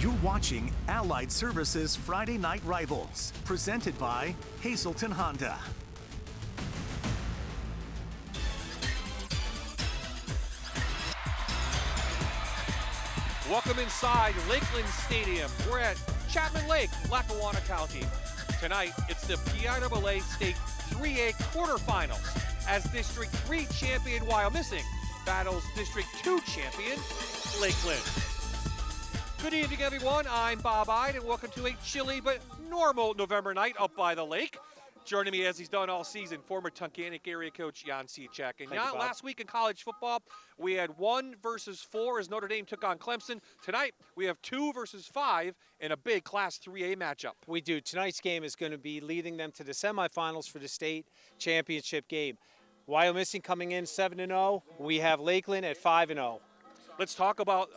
You're watching Allied Services Friday Night Rivals, presented by Hazelton Honda. Welcome inside Lakeland Stadium. We're at Chapman Lake, Lackawanna County. Tonight, it's the PIAA State 3A quarterfinals as District 3 champion Wyomissing battles District 2 champion Lakeland. Good evening, everyone. I'm Bob Ide, and welcome to a chilly but normal November night up by the lake. Joining me as he's done all season, former Tunkhannock area coach Jan Cichak. And Jan, last week in college football, we had 1 versus 4 as Notre Dame took on Clemson. Tonight, we have 2 versus 5 in a big Class 3A matchup. We do. Tonight's game is going to be leading them to the semifinals for the state championship game. Wyomissing coming in 7-0. We have Lakeland at 5-0. Let's talk about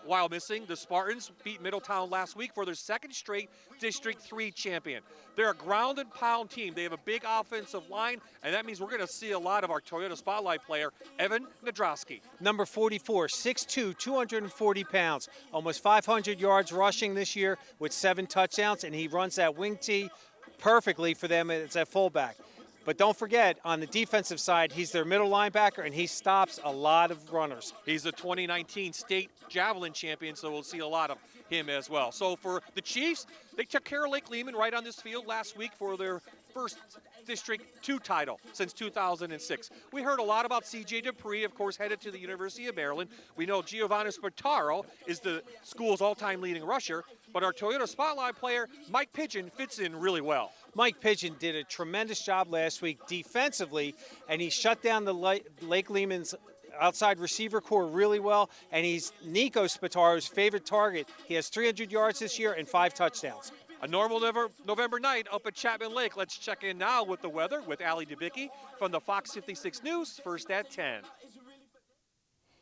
Wyomissing. The Spartans beat Middletown last week for their second straight District 3 champion. They're a ground and pound team. They have a big offensive line, and that means we're going to see a lot of our Toyota Spotlight player, Evan Nadrowski. Number 44, 6'2", 240 pounds, almost 500 yards rushing this year with 7 touchdowns, and he runs that wing tee perfectly for them as a fullback. But don't forget, on the defensive side, he's their middle linebacker, and he stops a lot of runners. He's the 2019 state javelin champion, so we'll see a lot of him as well. So for the Chiefs, they took care of Lake Lehman right on this field last week for their first District 2 title since 2006. We heard a lot about C.J. Dupree, of course, headed to the University of Maryland. We know Giovanni Spataro is the school's all-time leading rusher, but our Toyota Spotlight player, Mike Pigeon, fits in really well. Mike Pigeon did a tremendous job last week defensively, and he shut down the Lake Lehman's outside receiver core really well, and he's Nico Spataro's favorite target. He has 300 yards this year and 5 touchdowns. A normal November night up at Chapman Lake. Let's check in now with the weather with Allie Debicki from the Fox 56 News, first at 10.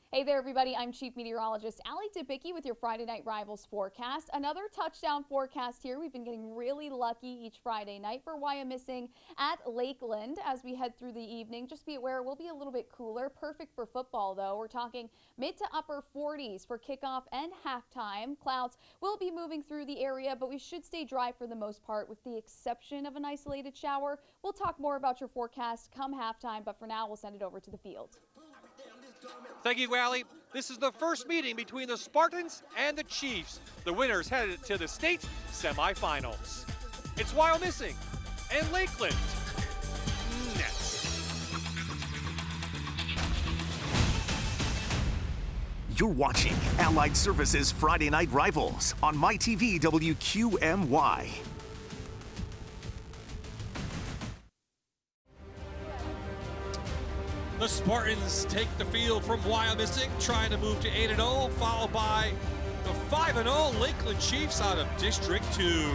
Hey there, everybody. I'm Chief Meteorologist Allie Debicki with your Friday Night Rivals forecast. Another touchdown forecast here. We've been getting really lucky each Friday night for Wyomissing at Lakeland as we head through the evening. Just be aware, it will be a little bit cooler. Perfect for football, though. We're talking mid to upper 40s for kickoff and halftime. Clouds will be moving through the area, but we should stay dry for the most part with the exception of an isolated shower. We'll talk more about your forecast come halftime, but for now, we'll send it over to the field. Thank you, Allie. This is the first meeting between the Spartans and the Chiefs. The winners headed to the state semifinals. It's Wyomissing and Lakeland next. You're watching Allied Services Friday Night Rivals on MyTV WQMY. The Spartans take the field from Wyomissing, trying to move to 8-0, followed by the 5-0 Lakeland Chiefs out of District 2.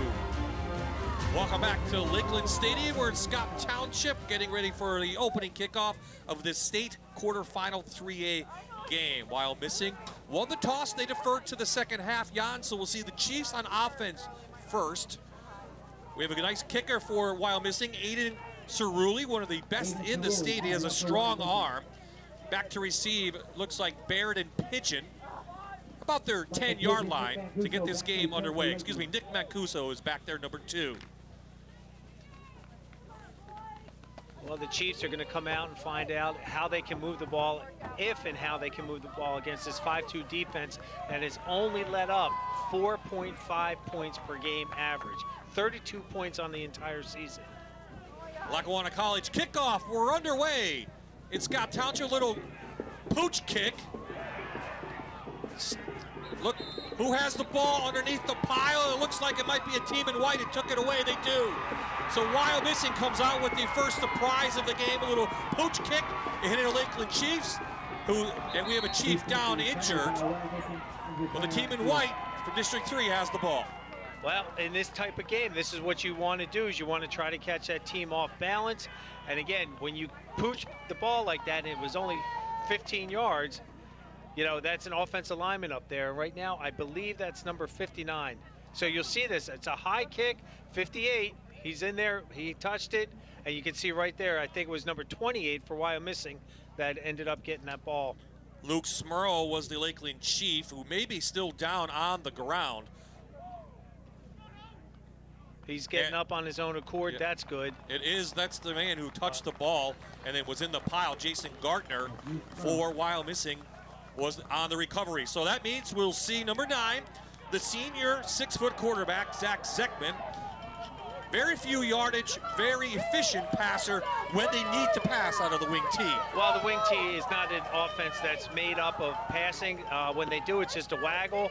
Welcome back to Lakeland Stadium. We're in Scott Township, getting ready for the opening kickoff of the state quarterfinal 3A game. Wyomissing won the toss. They deferred to the second half, Jan, so we'll see the Chiefs on offense first. We have a nice kicker for Wyomissing, Aiden Cerulli, one of the best in the state. He has a strong arm. Back to receive, looks like Baird and Pigeon, about their 10-yard line to get this game underway. Excuse me, Nick Mancuso is back there, number 2. Well, the Chiefs are going to come out and find out how they can move the ball, if and how they can move the ball against this 5-2 defense that has only let up 4.5 points per game average, 32 points on the entire season. Lackawanna College kickoff, we're underway. In Scott Township, little pooch kick. Look, who has the ball underneath the pile? It looks like it might be a team in white. It took it away, they do. So Wyomissing comes out with the first surprise of the game, a little pooch kick. It hit the Lakeland Chiefs, and we have a Chief down injured. But the team in white from District 3 has the ball. Well, in this type of game, this is what you want to do, is you want to try to catch that team off balance. And again, when you pooch the ball like that and it was only 15 yards, you know, that's an offensive lineman up there. Right now, I believe that's number 59. So you'll see this. It's a high kick, 58. He's in there. He touched it. And you can see right there, I think it was number 28 for Wyomissing that ended up getting that ball. Luke Smurl was the Lakeland Chief, who may be still down on the ground. He's getting up on his own accord. Yeah. That's good. That's the man who touched the ball and then was in the pile. Jason Gartner for Wyomissing was on the recovery. So that means we'll see number 9, the senior 6-foot quarterback, Zach Zekman. Very few yardage, very efficient passer when they need to pass out of the wing T. Well, the wing T is not an offense that's made up of passing. When they do, it's just a waggle.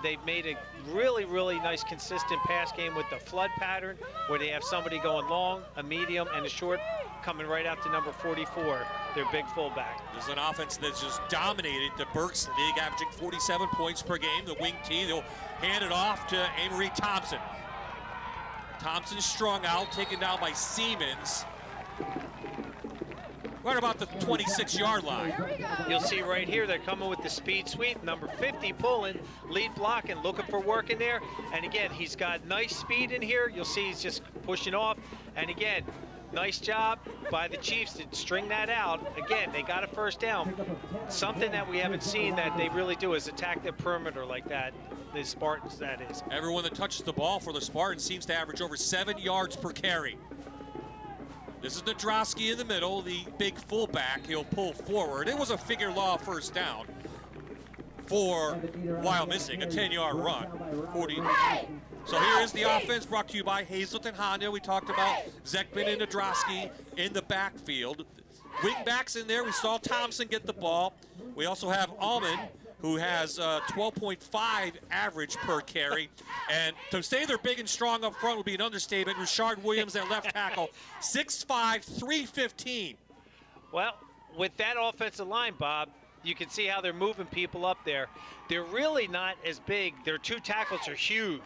They've made a really, really nice consistent pass game with the flood pattern where they have somebody going long, a medium, and a short coming right out to number 44, their big fullback. This is an offense that's just dominated the Berks League, averaging 47 points per game. The wing T, they'll hand it off to Amory Thompson. Thompson strung out, taken down by Siemens. Right about the 26-yard line. You'll see right here, they're coming with the speed sweep. Number 50 pulling, lead blocking, looking for work in there. And again, he's got nice speed in here. You'll see he's just pushing off. And again, nice job by the Chiefs to string that out. Again, they got a first down. Something that we haven't seen that they really do is attack the perimeter like that. The Spartans, that is. Everyone that touches the ball for the Spartans seems to average over 7 yards per carry. This is Nadrowski in the middle, the big fullback. He'll pull forward. It was a figure law first down for Wyomissing, a 10-yard run. 40. So here is the offense brought to you by Hazelton Honda. We talked about Zekman and Nadrowski in the backfield. Wingbacks in there. We saw Thompson get the ball. We also have Allman, who has 12.5 average per carry. And to say they're big and strong up front would be an understatement. Rashard Williams at left tackle, 6'5", 315. Well, with that offensive line, Bob, you can see how they're moving people up there. They're really not as big. Their 2 tackles are huge.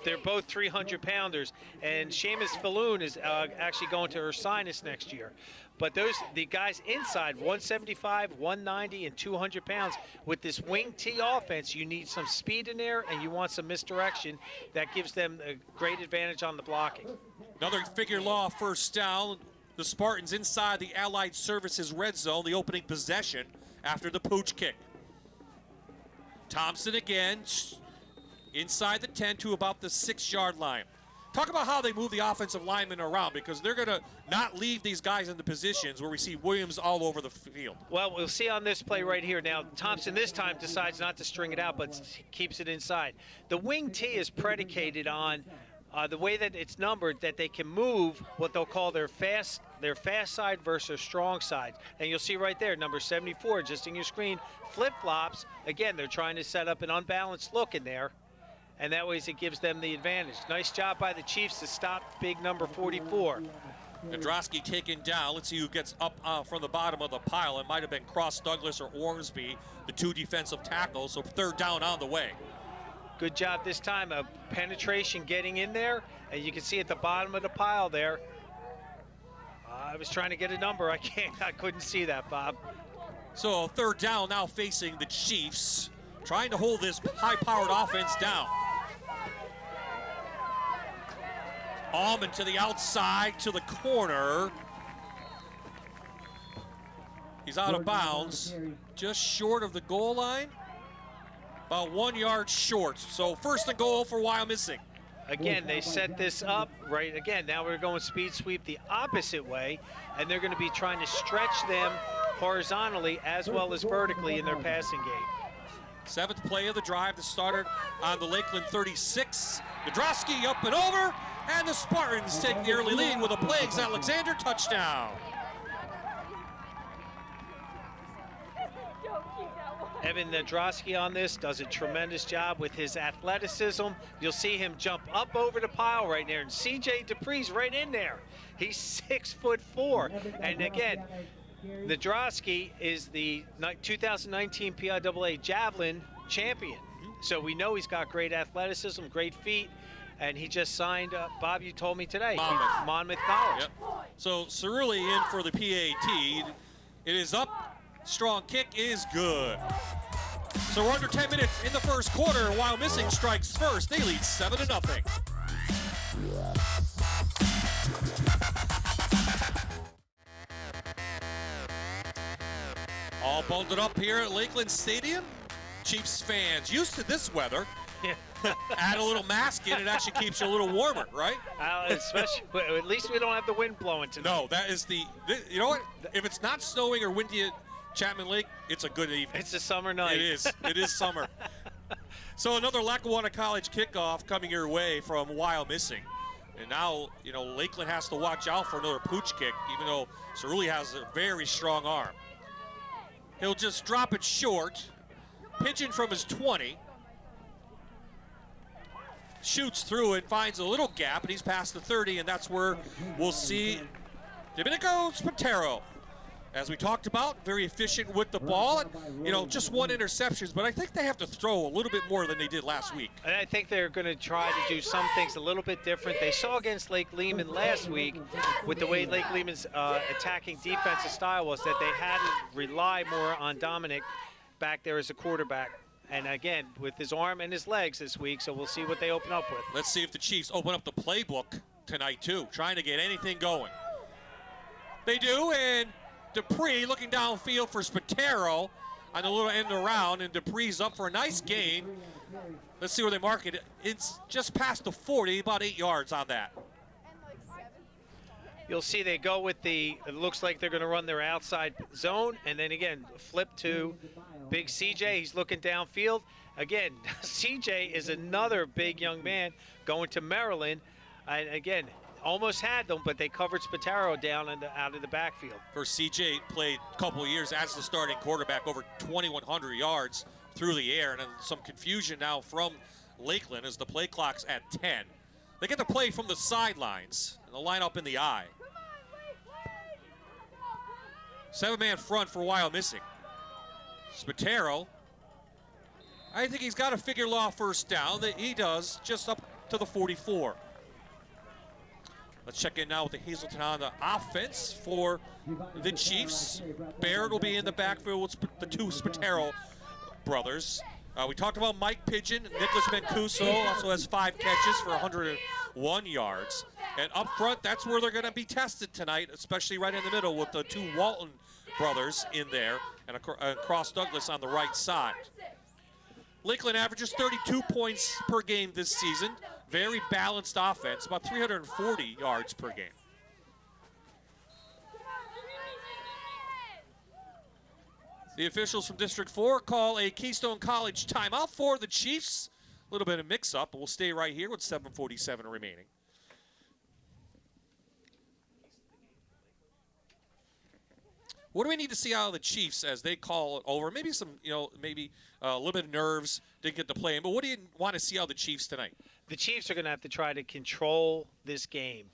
They're both 300-pounders. And Seamus Falloon is actually going to Ursinus next year. But the guys inside, 175, 190, and 200 pounds. With this wing T offense, you need some speed in there, and you want some misdirection. That gives them a great advantage on the blocking. Another figure law first down. The Spartans inside the Allied Services red zone, the opening possession after the pooch kick. Thompson again, inside the 10 to about the 6-yard line. Talk about how they move the offensive linemen around, because they're going to not leave these guys in the positions where we see Williams all over the field. Well, we'll see on this play right here. Now, Thompson this time decides not to string it out, but keeps it inside. The wing T is predicated on the way that it's numbered, that they can move what they'll call their fast side versus their strong side. And you'll see right there, number 74, just in your screen, flip-flops. Again, they're trying to set up an unbalanced look in there. And that way it gives them the advantage. Nice job by the Chiefs to stop big number 44. Nadrowski taken down. Let's see who gets up from the bottom of the pile. It might have been Cross Douglas or Ormsby, the 2 defensive tackles. So 3rd down on the way. Good job this time of penetration getting in there. And you can see at the bottom of the pile there. I was trying to get a number. I couldn't see that, Bob. So 3rd down now facing the Chiefs, trying to hold this high-powered offense down. Allman to the outside, to the corner. He's out of bounds, just short of the goal line. About 1 yard short. So 1st and goal for Wyomissing. Again, they set this up right. Again, now we're going speed sweep the opposite way, and they're going to be trying to stretch them horizontally as well as vertically in their passing game. 7th play of the drive that started on the Lakeland 36. Nadrowski up and over, and the Spartans take the early lead with a Plagues Alexander touchdown. Evan Nadrowski on this does a tremendous job with his athleticism. You'll see him jump up over the pile right there, and C.J. Dupree's right in there. He's 6'4", and again, Nadrowski is the 2019 PIAA Javelin champion. So we know he's got great athleticism, great feet, and he just signed, Bob, you told me today, Monmouth College. Yep. So Cerulli in for the PAT. It is up, strong kick is good. So we're under 10 minutes in the first quarter. Wyomissing strikes first. They lead 7-0. All bundled up here at Lakeland Stadium. Chiefs fans used to this weather Add a little mask in, it actually keeps you a little warmer, right? Especially, at least we don't have the wind blowing tonight. No, that is you know what? If it's not snowing or windy at Chapman Lake, it's a good evening. It's a summer night. It is. It is summer. So another Lackawanna College kickoff coming your way from Wyomissing. And now, you know, Lakeland has to watch out for another pooch kick, even though Cerulli has a very strong arm. He'll just drop it short. Pigeon from his 20. Shoots through it, finds a little gap, and he's past the 30, and that's where we'll see Domenico Spataro. As we talked about, very efficient with the ball. And, you know, just one interception, but I think they have to throw a little bit more than they did last week. And I think they're going to try to do some things a little bit different. They saw against Lake Lehman last week with the way Lake Lehman's attacking defensive style was that they had to rely more on Dominic back there as a quarterback. And again, with his arm and his legs this week, so we'll see what they open up with. Let's see if the Chiefs open up the playbook tonight, too, trying to get anything going. They do, and Dupree looking downfield for Spataro on the little end around, and Dupree's up for a nice gain. Let's see where they mark it. It's just past the 40, about 8 yards on that. You'll see they go with it looks like they're going to run their outside zone, and then again, flip to big CJ. He's looking downfield. Again, CJ is another big young man going to Maryland. And again, almost had them, but they covered Spataro down out of the backfield. For CJ, played a couple of years as the starting quarterback, over 2,100 yards through the air, and some confusion now from Lakeland as the play clock's at 10. They get the play from the sidelines, and they'll line up in the eye. 7-man front for Wyomissing. Spataro, I think he's got to figure law first down. That he does, just up to the 44. Let's check in now with the Hazelton on the offense for the Chiefs. Baird will be in the backfield with the two Spataro brothers. We talked about Mike Pigeon. Nicholas Mancuso also has 5 catches for 101 yards. And up front, that's where they're going to be tested tonight, especially right in the middle with the two Walton brothers in there and Cross Douglas on the right side. Lakeland averages 32 points per game this season. Very balanced offense, about 340 yards per game. The officials from District 4 call a Keystone College timeout for the Chiefs. A little bit of mix-up, but we'll stay right here with 7:47 remaining. What do we need to see out of the Chiefs as they call it over? Maybe some, maybe a little bit of nerves, didn't get to play in. But what do you want to see out of the Chiefs tonight? The Chiefs are going to have to try to control this game,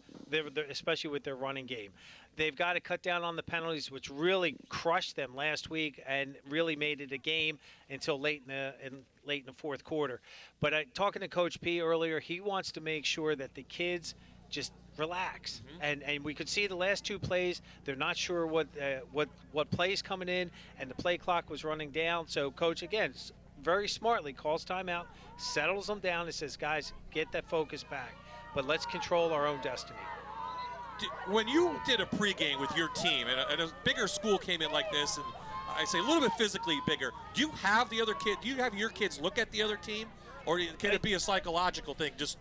especially with their running game. They've got to cut down on the penalties, which really crushed them last week and really made it a game until late in the fourth quarter. But talking to Coach P earlier, he wants to make sure that the kids just relax. Mm-hmm. And we could see the last 2 plays. They're not sure what play's coming in, and the play clock was running down. So Coach, again, very smartly calls timeout, settles them down, and says, guys, get that focus back. But let's control our own destiny. When you did a pregame with your team, and a bigger school came in like this, and I say a little bit physically bigger, do you have the other kid? Do you have your kids look at the other team? Or can it be a psychological thing? Just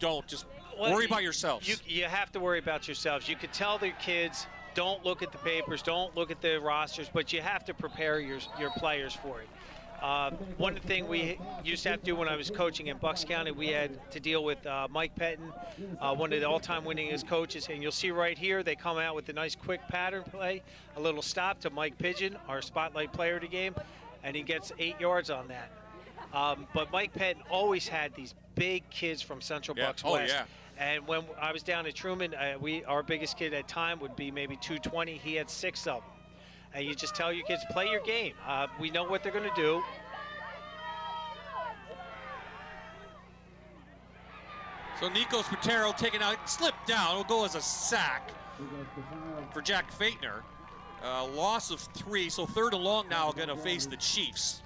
worry about yourselves. You have to worry about yourselves. You could tell the kids, don't look at the papers, don't look at the rosters, but you have to prepare your players for it. One thing we used to have to do when I was coaching in Bucks County, we had to deal with Mike Pettin, one of the all-time winningest coaches, and you'll see right here they come out with a nice quick pattern play, a little stop to Mike Pigeon, our spotlight player of the game, and he gets 8 yards on that. But Mike Pettin always had these big kids from Central Bucks West. Yeah. And when I was down at Truman, our biggest kid at time would be maybe 220. He had 6 of them. And you just tell your kids, play your game. We know what they're going to do. So Nico Spataro taking out, slipped down. Will go as a sack for Jack Faitner. Loss of 3, so 3rd and long now going to face the Chiefs.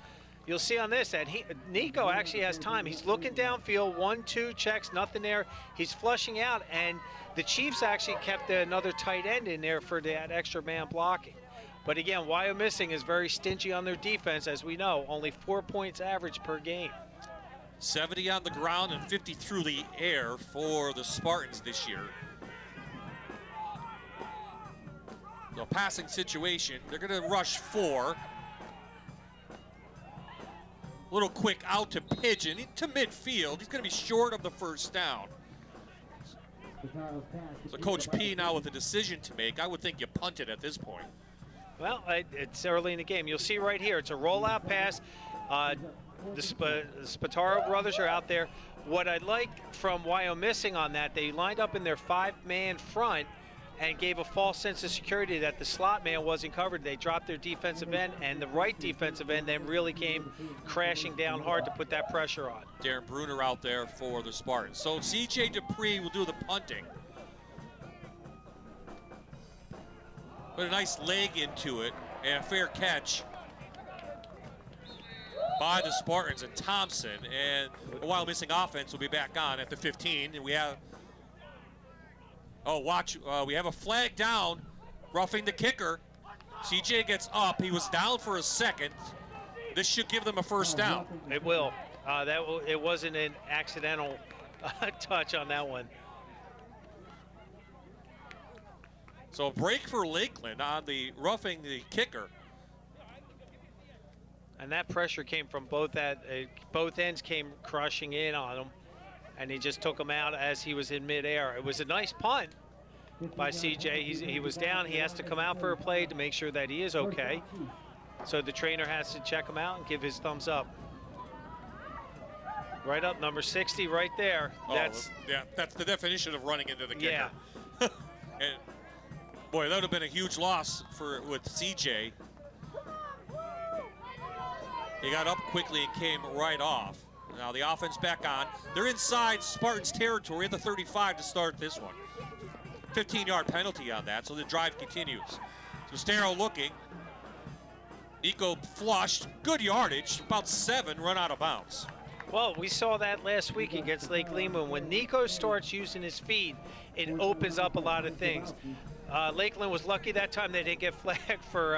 You'll see on this that Nico actually has time. He's looking downfield, 1-2 checks, nothing there. He's flushing out, and the Chiefs actually kept another tight end in there for that extra man blocking. But again, Wyomissing is very stingy on their defense, as we know, only 4 points average per game. 70 on the ground and 50 through the air for the Spartans this year. The passing situation, they're going to rush 4. Little quick out to Pigeon to midfield. He's going to be short of the first down. So Coach P now with a decision to make. I would think you punt it at this point. Well, it's early in the game. You'll see right here, it's a rollout pass. The Spataro brothers are out there. What I like from Wyomissing on that, they lined up in their 5-man front and gave a false sense of security that the slot man wasn't covered. They dropped their defensive end, and the right defensive end then really came crashing down hard to put that pressure on. Darren Bruner out there for the Spartans. So C.J. Dupree will do the punting. Put a nice leg into it, and a fair catch by the Spartans and Thompson. And the Wyomissing offense will be back on at the 15. And we have, we have a flag down, roughing the kicker. CJ gets up. He was down for a second. This should give them a first down. It will. It wasn't an accidental touch on that one. So a break for Lakeland on the roughing the kicker. And that pressure came from both ends came crushing in on him, and he just took him out as he was in midair. It was a nice punt by CJ. He was down. He has to come out for a play to make sure that he is okay. So the trainer has to check him out and give his thumbs up. Right up, number 60 right there. That's the definition of running into the kicker. Yeah. And boy, that would have been a huge loss with CJ. He got up quickly and came right off. Now the offense back on. They're inside Spartans territory at the 35 to start this one. 15-yard penalty on that, so the drive continues. Stero looking. Nico flushed. Good yardage, about 7, run out of bounds. Well, we saw that last week against Lake Lehman. When Nico starts using his feet, it opens up a lot of things. Lakeland was lucky that time they didn't get flagged for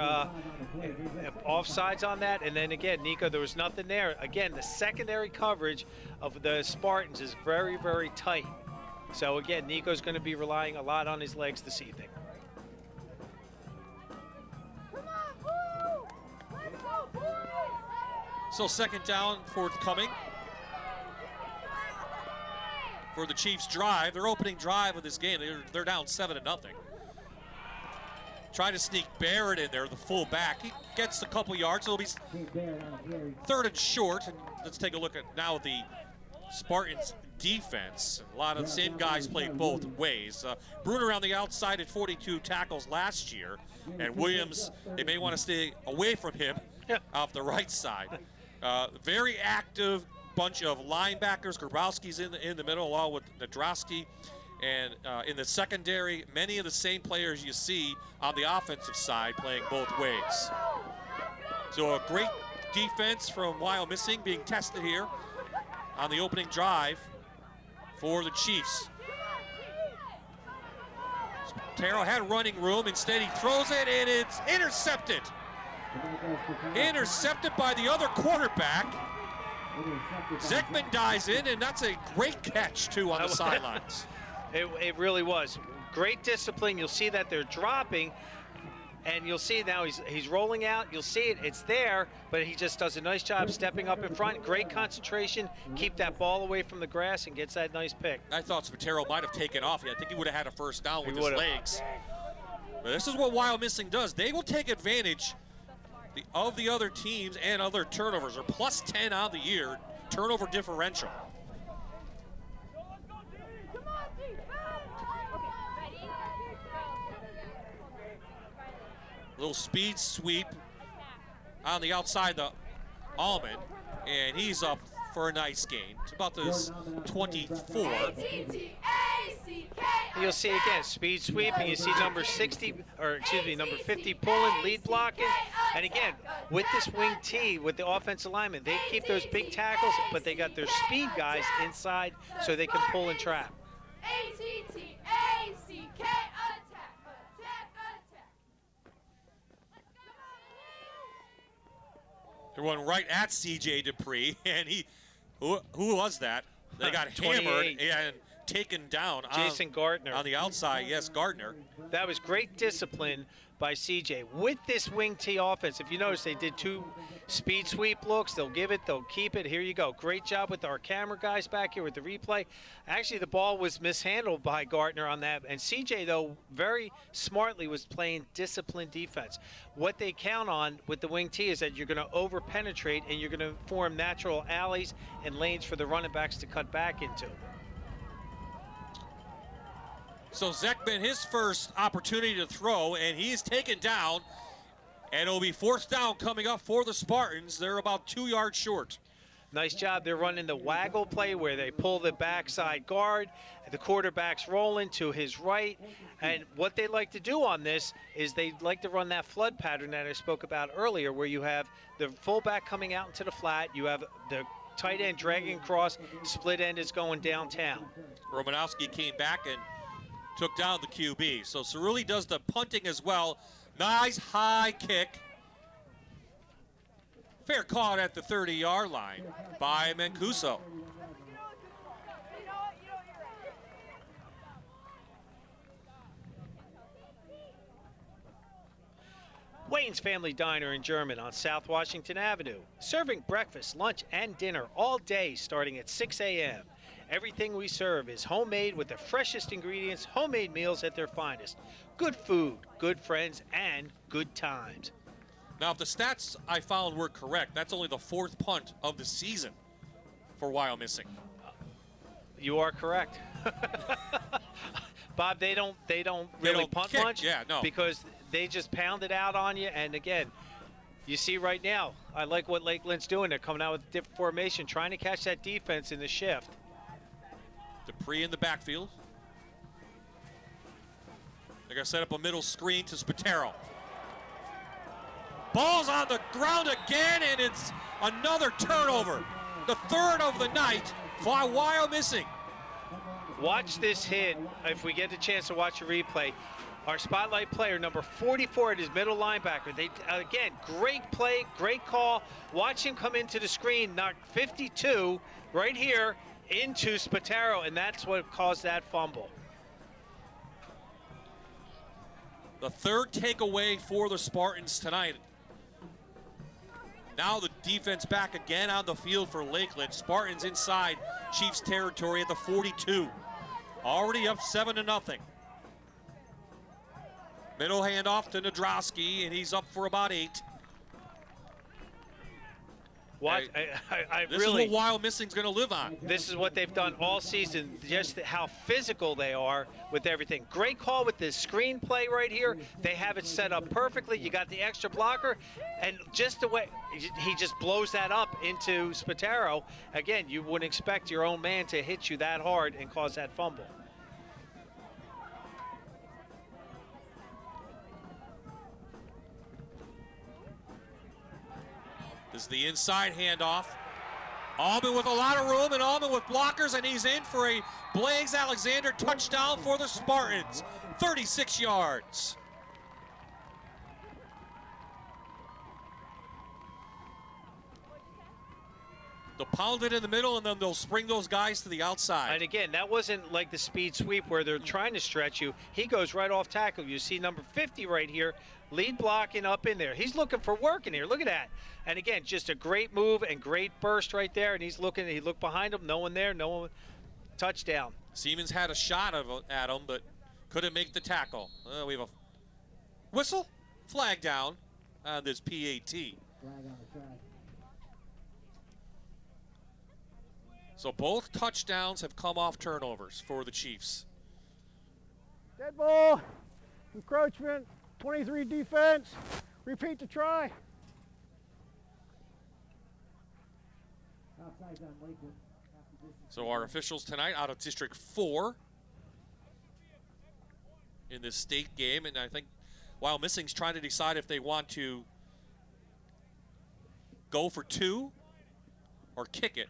offsides on that. And then again, Nico, there was nothing there. Again, the secondary coverage of the Spartans is very, very tight. So again, Nico's going to be relying a lot on his legs this evening. So second down forthcoming for the Chiefs drive. Their opening drive of this game, they're down 7-0. Trying to sneak Barrett in there, the fullback. He gets a couple yards. It'll be 3rd and short. And let's take a look at now the Spartans defense. A lot of the same guys played both ways. Bruner on the outside at 42 tackles last year. And Williams, they may want to stay away from him off the right side. Very active bunch of linebackers. Grabowski's in the middle along with Nadrowski. And in the secondary, many of the same players you see on the offensive side playing both ways. So a great defense from Wyomissing being tested here on the opening drive for the Chiefs. Taro had running room. Instead, he throws it, and it's intercepted. Intercepted by the other quarterback. Zekman dives in, and that's a great catch, too, on the sidelines. It really was. Great discipline. You'll see that they're dropping, and you'll see now he's rolling out. You'll see it. It's there, but he just does a nice job stepping up in front. Great concentration. Keep that ball away from the grass and gets that nice pick. I thought Spataro might have taken off. I think he would have had a first down with his legs. But this is what Wyomissing does. They will take advantage of the other teams and other turnovers. Or plus 10 on the year, turnover differential. Little speed sweep on the outside the Almond, and he's up for a nice gain. It's about this 24. You'll see again, speed sweep, and you see number 50 pulling, lead blocking. And again, with this wing T, with the offensive lineman, they keep those big tackles, but they got their speed guys inside so they can pull and trap. They're going right at C.J. Dupree, and he Who was that? They got hammered and taken down. Jason Gardner. On the outside, yes, Gardner. That was great discipline by CJ. With this wing T offense, if you notice, they did 2 speed sweep looks. They'll give it, they'll keep it. Here you go. Great job with our camera guys back here with the replay. Actually, the ball was mishandled by Gardner on that. And CJ, though, very smartly was playing disciplined defense. What they count on with the wing T is that you're going to over-penetrate and you're going to form natural alleys and lanes for the running backs to cut back into. So Zekman, his first opportunity to throw, and he's taken down. And it'll be 4th down coming up for the Spartans. They're about 2 yards short. Nice job. They're running the waggle play where they pull the backside guard. The quarterback's rolling to his right. And what they like to do on this is they like to run that flood pattern that I spoke about earlier, where you have the fullback coming out into the flat. You have the tight end dragging across. Split end is going downtown. Romanowski came back and took down the QB. So Cerulli does the punting as well. Nice high kick. Fair caught at the 30-yard line by Mancuso. Wayne's Family Diner in German on South Washington Avenue. Serving breakfast, lunch, and dinner all day starting at 6 a.m. Everything we serve is homemade with the freshest ingredients, homemade meals at their finest. Good food, good friends, and good times. Now, if the stats I found were correct, that's only the 4th punt of the season for Wyomissing. You are correct. Bob, they don't really punt kick. much. Yeah, no. Because they just pound it out on you. And again, you see right now, I like what Lakeland's doing. They're coming out with a different formation, trying to catch that defense in the shift. Dupree in the backfield. They're going to set up a middle screen to Spataro. Ball's on the ground again, and it's another turnover. The 3rd of the night for Wyomissing. Watch this hit, if we get the chance to watch a replay. Our spotlight player, number 44 at his middle linebacker. They, again, great play, great call. Watch him come into the screen, knock 52 right here into Spataro, and that's what caused that fumble. The 3rd takeaway for the Spartans tonight. Now the defense back again on the field for Lakeland. Spartans inside Chiefs territory at the 42. Already up 7-0. Middle handoff to Nadrowski, and he's up for about 8. Watch, This really, is what Wyomissing's going to live on. this is what they've done all season, just how physical they are with everything. Great call with this screenplay right here. They have it set up perfectly. You got the extra blocker, and just the way he just blows that up into Spataro. Again, you wouldn't expect your own man to hit you that hard and cause that fumble. This is the inside handoff. Allman with a lot of room, and Allman with blockers, and he's in for a Blaze Alexander touchdown for the Spartans. 36 yards. They'll pound it in the middle, and then they'll spring those guys to the outside. And again, that wasn't like the speed sweep where they're trying to stretch you. He goes right off tackle. You see number 50 right here, lead blocking up in there. He's looking for work in here. Look at that. And again, just a great move and great burst right there. And he's looking, he looked behind him, no one there, no one. Touchdown. Siemens had a shot at him, but couldn't make the tackle. We have a whistle, flag down on this PAT. So both touchdowns have come off turnovers for the Chiefs. Dead ball, encroachment, 23 defense, repeat the try. So our officials tonight out of District 4 in this state game, and I think Wyomissing's trying to decide if they want to go for 2 or kick it.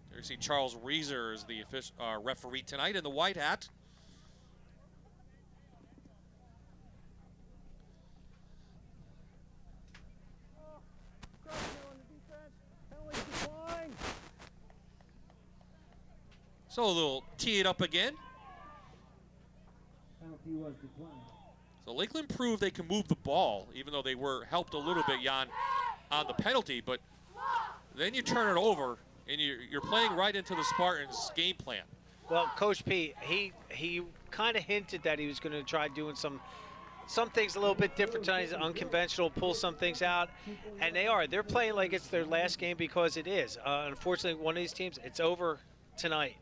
There you see Charles Reeser is the referee tonight in the white hat. So they'll tee it up again. So Lakeland proved they can move the ball, even though they were helped a little bit, Jan, on the penalty. But then you turn it over, and you're playing right into the Spartans' game plan. Well, Coach P, he kind of hinted that he was going to try doing some things a little bit different tonight. He's unconventional, pull some things out, and they're playing like it's their last game, because it is. Unfortunately, one of these teams, it's over tonight,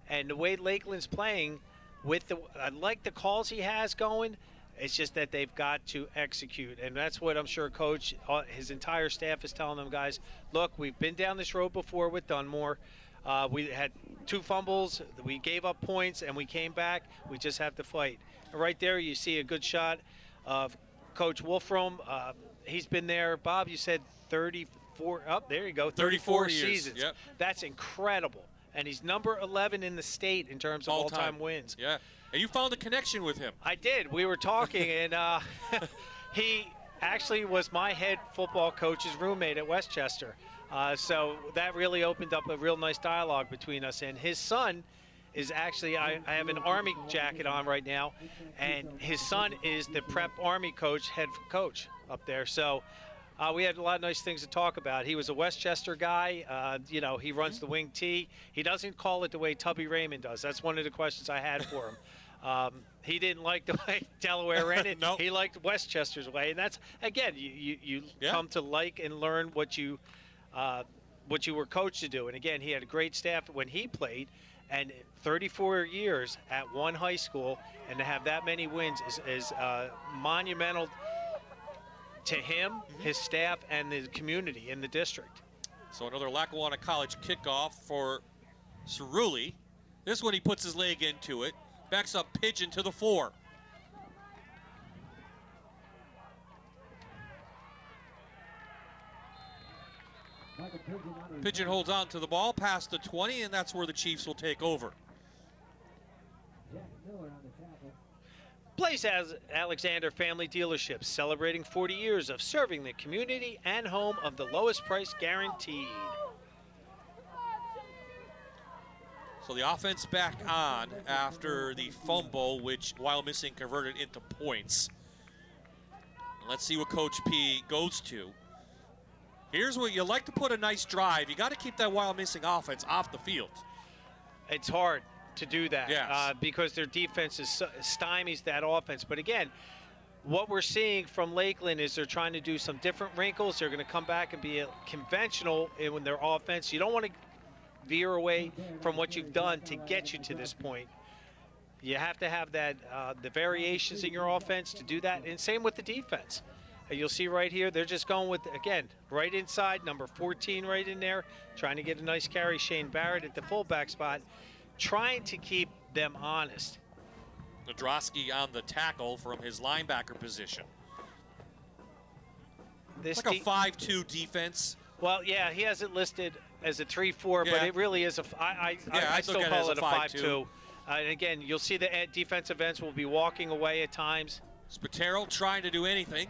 and the way Lakeland's playing, I like the calls he has going. It's just that they've got to execute, and that's what I'm sure Coach, his entire staff is telling them, guys, look, we've been down this road before with Dunmore. We had 2 fumbles, we gave up points, and we came back. We just have to fight. And right there, you see a good shot of Coach Wolfram. He's been there, Bob, you said 34, there you go, 34 seasons. Yep. That's incredible. And he's number 11 in the state in terms of all-time wins. Yeah, and you found a connection with him. I did. We were talking, and he actually was my head football coach's roommate at Westchester. So that really opened up a real nice dialogue between us. And his son is actually, I have an Army jacket on right now, and his son is the prep Army coach, head coach up there. So we had a lot of nice things to talk about. He was a Westchester guy. You know, he runs the wing T. He doesn't call it the way Tubby Raymond does. That's one of the questions I had for him. He didn't like the way Delaware ran it. Nope. He liked Westchester's way. And that's, again, you come to like and learn what you were coached to do. And again, he had a great staff when he played, and 34 years at one high school, and to have that many wins is monumental to him, his staff, and the community in the district. So another Lackawanna College kickoff for Cerulli. This one he puts his leg into it, backs up Pigeon to the 4. Pigeon holds on to the ball past the 20, and that's where the Chiefs will take over. Blaze Alexander Family Dealerships, celebrating 40 years of serving the community and home of the lowest price guaranteed. So the offense back on after the fumble, which Wyomissing converted into points. Let's see what Coach P goes to. Here's what you like to put a nice drive. You got to keep that Wyomissing offense off the field. It's hard to do that, yes, because their defense stymies that offense. But again, what we're seeing from Lakeland is they're trying to do some different wrinkles. They're going to come back and be conventional in their offense. You don't want to veer away from what you've done to get you to this point. You have to have that the variations in your offense to do that, and same with the defense. You'll see right here, they're just going with, again, right inside, number 14 right in there, trying to get a nice carry. Shane Barrett at the fullback spot, trying to keep them honest. Nadrowski on the tackle from his linebacker position. This like a 5-2 defense. Well, yeah, he has it listed as a 3-4, but it really is I still call it a 5-2. And again, you'll see the defensive ends will be walking away at times. Spatero trying to do anything.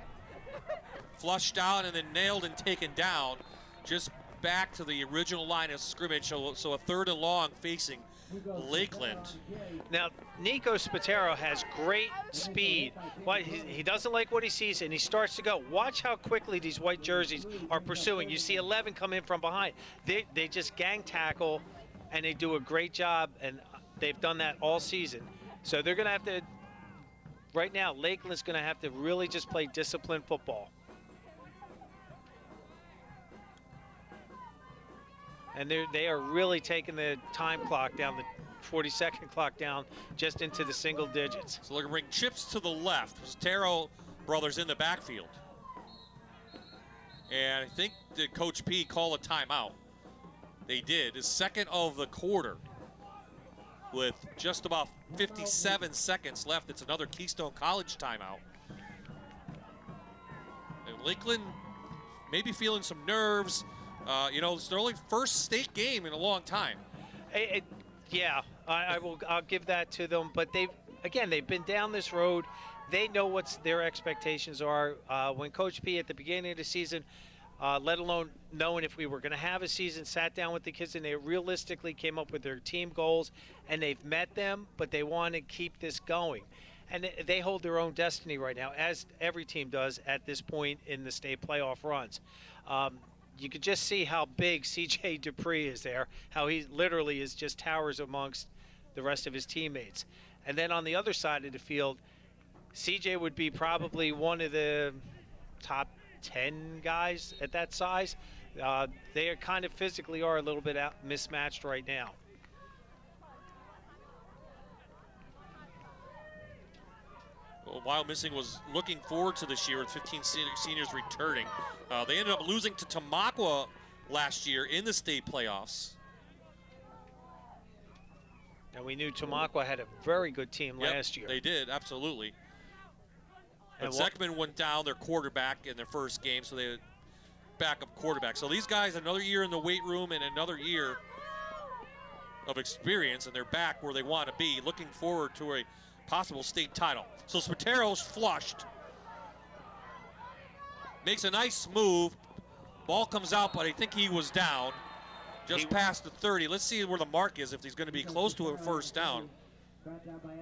Flushed out and then nailed and taken down. Just back to the original line of scrimmage, so a 3rd and long facing Lakeland. Now, Nico Spatero has great speed. He doesn't like what he sees, and he starts to go. Watch how quickly these white jerseys are pursuing. You see 11 come in from behind. They just gang tackle, and they do a great job, and they've done that all season. So they're going to have to, right now, Lakeland's going to have to really just play disciplined football. And they are really taking the time clock down, the 40-second clock down, just into the single digits. So they're going to bring chips to the left. Spatero brothers in the backfield. And I think that Coach P called a timeout. They did. His second of the quarter. With just about 57 seconds left, it's another Keystone College timeout. And Lakeland maybe feeling some nerves. You know, it's their only first state game in a long time. Yeah, I'll give that to them. But they've been down this road. They know what their expectations are. When Coach P at the beginning of the season let alone knowing if we were going to have a season, sat down with the kids, and they realistically came up with their team goals, and they've met them, but they want to keep this going. And they hold their own destiny right now, as every team does at this point in the state playoff runs. You could just see how big C.J. Dupree is there, how he literally is just towers amongst the rest of his teammates. And then on the other side of the field, C.J. would be probably one of the top 10 guys at that size. They are kind of physically are a little bit mismatched right now. Well, Wyomissing was looking forward to this year with 15 seniors returning. They ended up losing to Tamaqua last year in the state playoffs. And we knew Tamaqua had a very good team last year. They did, absolutely. And But Zeckman went down, their quarterback, in their first game, so they had backup quarterback. So these guys, another year in the weight room and another year of experience, and they're back where they want to be, looking forward to a possible state title. So Spatero's flushed. Makes a nice move. Ball comes out, but I think he was down. Just past the 30. Let's see where the mark is, if he's going to be close to a first down.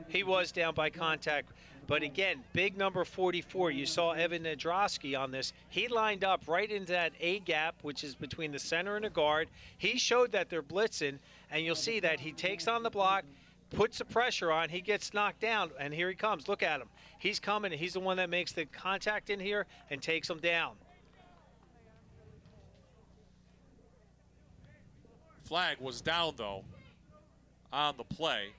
He was down by contact. But again, big number 44. You saw Evan Nadrosky on this. He lined up right into that A gap, which is between the center and the guard. He showed that they're blitzing, and you'll see that he takes on the block, puts the pressure on, he gets knocked down, and here he comes. Look at him. He's coming, and he's the one that makes the contact in here and takes him down. Flag was down, though, on the play.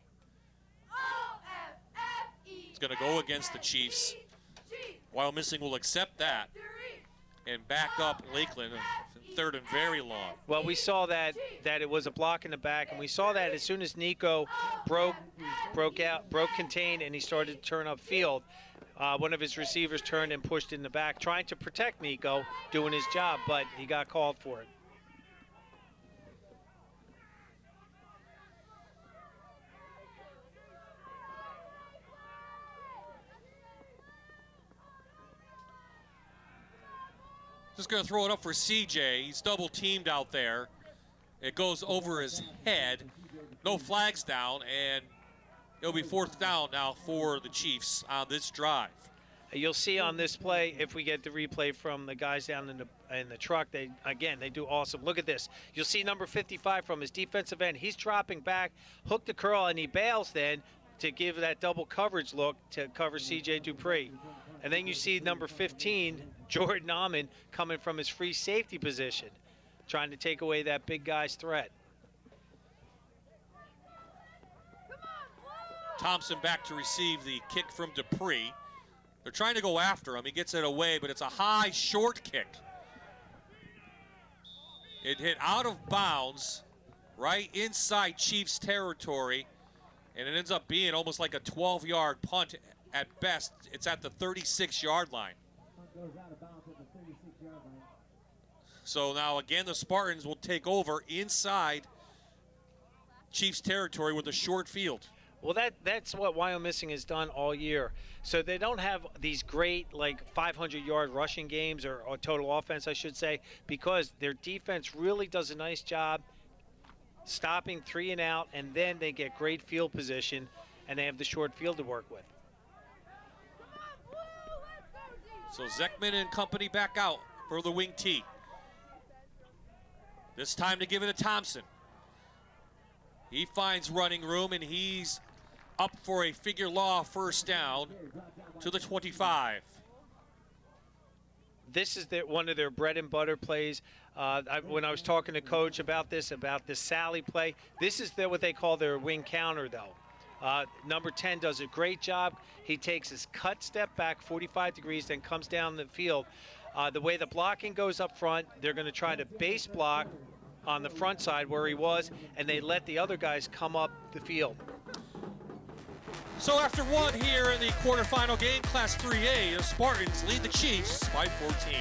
It's going to go against the Chiefs. Wyomissing will accept that and back up Lakeland in third and very long. Well, we saw that it was a block in the back, and we saw that as soon as Nico broke contain, and he started to turn upfield. One of his receivers turned and pushed in the back, trying to protect Nico, doing his job, but he got called for it. Just going to throw it up for CJ. He's double teamed out there. It goes over his head. No flags down, and it'll be fourth down now for the Chiefs on this drive. You'll see on this play, if we get the replay from the guys down in the truck, they do awesome. Look at this. You'll see number 55 from his defensive end. He's dropping back, hook the curl, and he bails then to give that double coverage look to cover C.J. Dupree. And then you see number 15, Jordan Amon, coming from his free safety position, trying to take away that big guy's threat. Thompson back to receive the kick from Dupree. They're trying to go after him. He gets it away, but it's a high, short kick. It hit out of bounds right inside Chiefs territory, and it ends up being almost like a 12-yard punt at best. It's at the 36-yard line. So now again, the Spartans will take over inside Chiefs territory with a short field. Well, that's what Wyomissing has done all year. So they don't have these great, like, 500-yard rushing games or total offense, I should say, because their defense really does a nice job stopping 3 and out, and then they get great field position, and they have the short field to work with. So Zeckman and company back out for the wing tee. This time to give it to Thompson. He finds running room, and he's up for a figure law first down to the 25. This is one of their bread and butter plays. When I was talking to Coach about this Sally play, this is what they call their wing counter, though. Number 10 does a great job. He takes his cut step back 45 degrees, then comes down the field. The way the blocking goes up front, they're going to try to base block on the front side where he was, and they let the other guys come up the field. So after one here in the quarterfinal game, Class 3A, the Spartans lead the Chiefs by 14.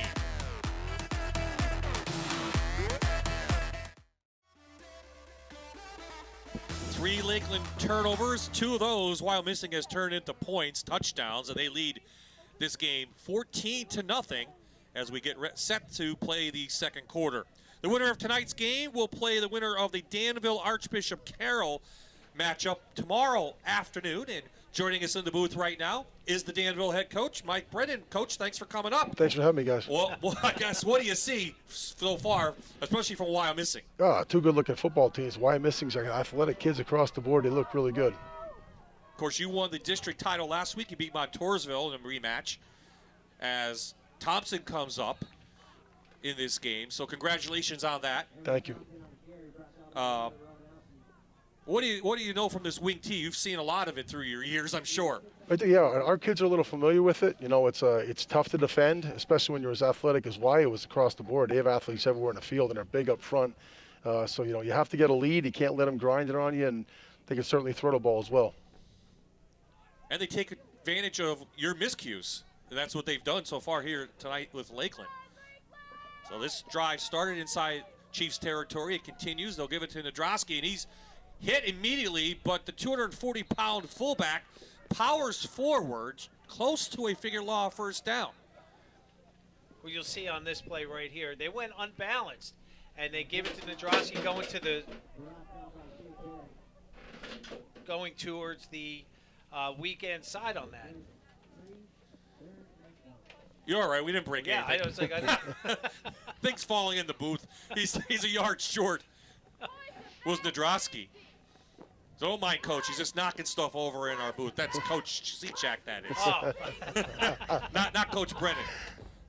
Three Lakeland turnovers, 2 of those Wyomissing has turned into points, touchdowns, and they lead this game 14-0. as we get set to play the second quarter. The winner of tonight's game will play the winner of the Danville Archbishop Carroll matchup tomorrow afternoon. And joining us in the booth right now is the Danville head coach, Mike Brennan. Coach, thanks for coming up. Thanks for having me, guys. Well, I guess, what do you see so far, especially from Wyomissing? Two good-looking football teams. Wyomissing's are athletic kids across the board. They look really good. Of course, you won the district title last week. You beat Montoursville in a rematch as Thompson comes up in this game. So congratulations on that. Thank you. What do you know from this wing tee? You've seen a lot of it through your years, I'm sure. Yeah, our kids are a little familiar with it. You know, it's tough to defend, especially when you're as athletic as Wyatt was across the board. They have athletes everywhere in the field, and they're big up front. So, you know, you have to get a lead. You can't let them grind it on you, and they can certainly throw the ball as well. And they take advantage of your miscues. And that's what they've done so far here tonight with Lakeland. So this drive started inside Chiefs territory. It continues. They'll give it to Nadrowski, and he's hit immediately, but the 240-pound fullback powers forward close to a figure law first down. Well, you'll see on this play right here, they went unbalanced, and they give it to Nadrowski going towards the weekend side on that. You're all right. We didn't break anything. Yeah, I was like, things falling in the booth. He's a yard short. Was Nadrowski. So don't mind Coach. He's just knocking stuff over in our booth. That's Coach Seachak, that is. Oh. not Coach Brennan.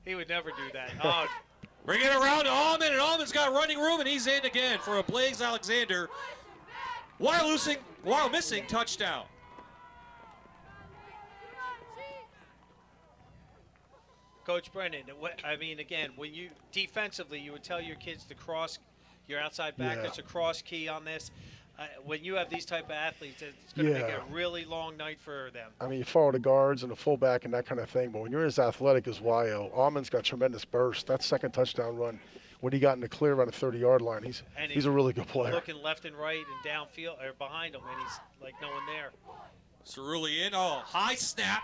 He would never do that. Oh. Bring it around to Allman, and Allman's got running room, and he's in again for a Blaze Alexander. Wyomissing touchdown. Coach Brennan, I mean, again, when you defensively, you would tell your kids to cross your outside back. There's a cross key on this. When you have these type of athletes, it's going to make it a really long night for them. I mean, you follow the guards and the fullback and that kind of thing, but when you're as athletic as Wyo, Allman's got tremendous burst. That second touchdown run, when he got in the clear around the 30-yard line, he's a really good player. Looking left and right and downfield or behind him, and he's like no one there. Cerulli in. Oh, high snap.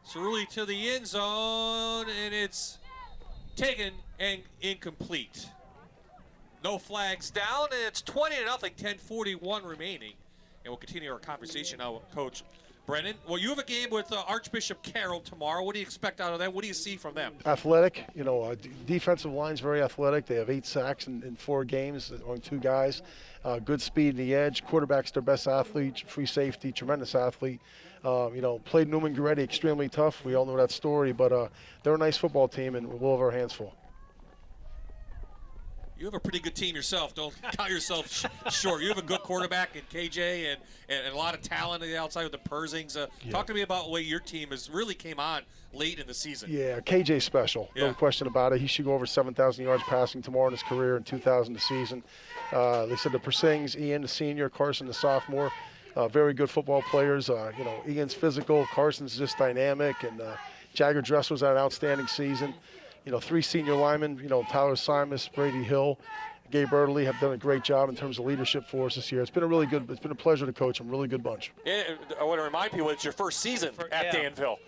Cerulli to the end zone, and it's taken and incomplete. No flags down, and it's 20-0, 10:41 remaining. And we'll continue our conversation now with Coach Brennan. Well, you have a game with Archbishop Carroll tomorrow. What do you expect out of them? What do you see from them? Athletic. You know, defensive line's very athletic. They have 8 sacks in 4 games on 2 guys. Good speed in the edge. Quarterback's their best athlete. Free safety, tremendous athlete. You know, played Newman Goretti, extremely tough. We all know that story, but they're a nice football team, and we'll have our hands full. You have a pretty good team yourself. Don't count yourself short. You have a good quarterback in KJ and a lot of talent on the outside with the Persings. Talk to me about the way your team really came on late in the season. Yeah, KJ's special. No question about it. He should go over 7,000 yards passing tomorrow in his career, and 2,000 the season. They said the Persings, Ian, the senior, Carson, the sophomore, very good football players. You know, Ian's physical, Carson's just dynamic, and Jagger Dresser's had an outstanding season. You know, 3 senior linemen, you know, Tyler Simus, Brady Hill, Gabe Erdely have done a great job in terms of leadership for us this year. It's been a pleasure to coach them. Really good bunch. And I want to remind people it's your first season at Danville.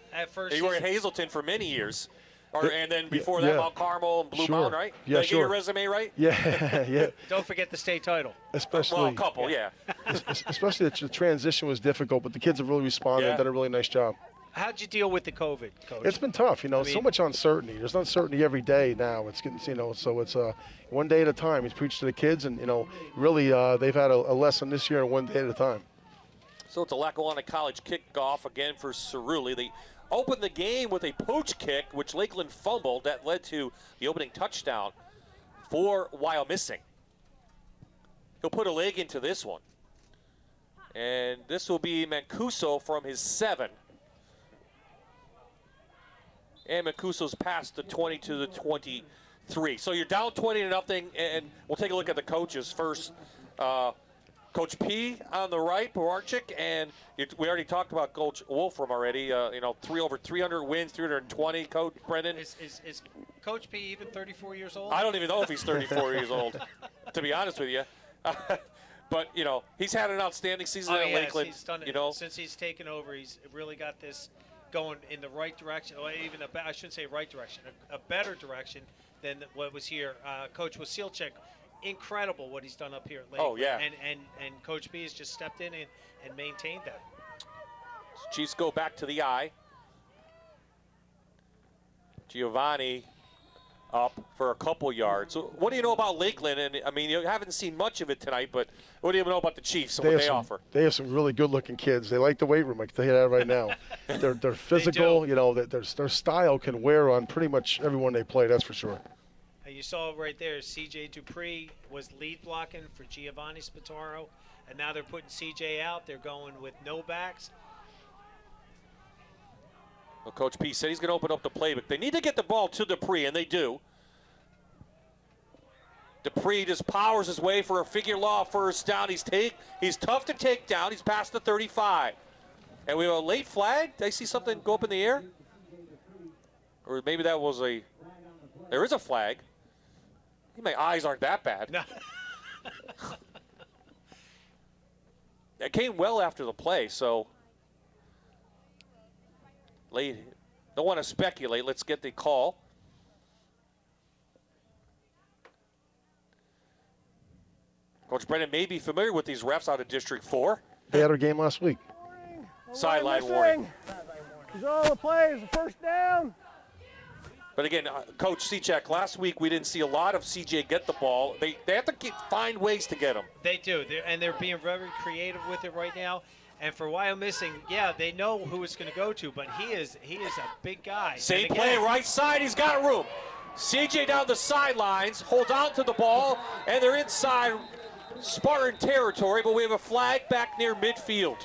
You were at Hazleton for many years. And then before that, Mount Carmel and Blue Mountain, right? Yeah, Did I get your resume right? Yeah, yeah. Don't forget the state title. Especially, well, a couple, especially the transition was difficult, but the kids have really responded and done a really nice job. How'd you deal with the COVID, Coach? It's been tough, you know. So much uncertainty. There's uncertainty every day now. It's getting, you know, so it's one day at a time. He's preached to the kids, and you know, really they've had a lesson this year, one day at a time. So it's a Lackawanna College kickoff again for Cerulli. They opened the game with a pooch kick, which Lakeland fumbled. That led to the opening touchdown for Wyomissing. He'll put a leg into this one, and this will be Mancuso from his 7. And Mancuso's past the 20 to the 23. So you're down 20-0, and we'll take a look at the coaches first. Coach P on the right, Powarchik, and we already talked about Coach Wolfram already. You know, over 300 wins, 320. Coach Brennan. Is Coach P even 34 years old? I don't even know if he's 34 years old, to be honest with you. But you know, he's had an outstanding season at Lakeland. He's done it. You know, since he's taken over, he's really got this going in the right direction, or even I shouldn't say right direction, a better direction than what was here. Coach Wasilchik, incredible what he's done up here at Lakeland. Oh, yeah. And Coach B has just stepped in and maintained that. Chiefs go back to the eye. Giovanni up for a couple yards. So what do you know about Lakeland? And I mean, you haven't seen much of it tonight, but what do you know about the Chiefs and what they offer? They have some really good-looking kids. They like the weight room. I can tell you that right now. They're physical. You know, their style can wear on pretty much everyone they play. That's for sure. And you saw right there, C.J. Dupree was lead blocking for Giovanni Spataro, and now they're putting C.J. out. They're going with no backs. Well, Coach P said he's going to open up the playbook. They need to get the ball to Dupree, and they do. Dupree just powers his way for a figure law first down. He's tough to take down. He's past the 35. And we have a late flag. Did I see something go up in the air? Or maybe that was there is a flag. My eyes aren't that bad. No. It came well after the play, so late. Don't want to speculate. Let's get the call. Coach Brennan may be familiar with these refs out of District 4. They had our game last week. Sideline warning. These are all the plays, the first down. But again, Coach Seachek, last week we didn't see a lot of CJ get the ball. They have to find ways to get him. They do, they're being very creative with it right now. And for Wyomissing, yeah, they know who it's going to go to, but he is a big guy. Same play, right side, he's got room. CJ down the sidelines, holds on to the ball, and they're inside Spartan territory, but we have a flag back near midfield.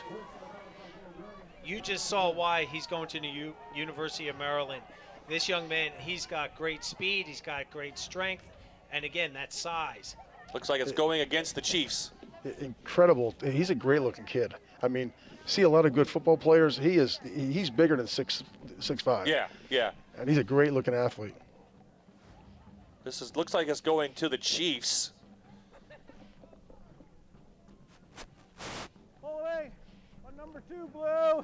You just saw why he's going to the University of Maryland. This young man, he's got great speed, he's got great strength, and again, that size. Looks like it's going against the Chiefs. Incredible. He's a great-looking kid. I mean, see a lot of good football players. He's bigger than 6'5". Yeah. And he's a great-looking athlete. Looks like it's going to the Chiefs. Pull away on number 2, Blue.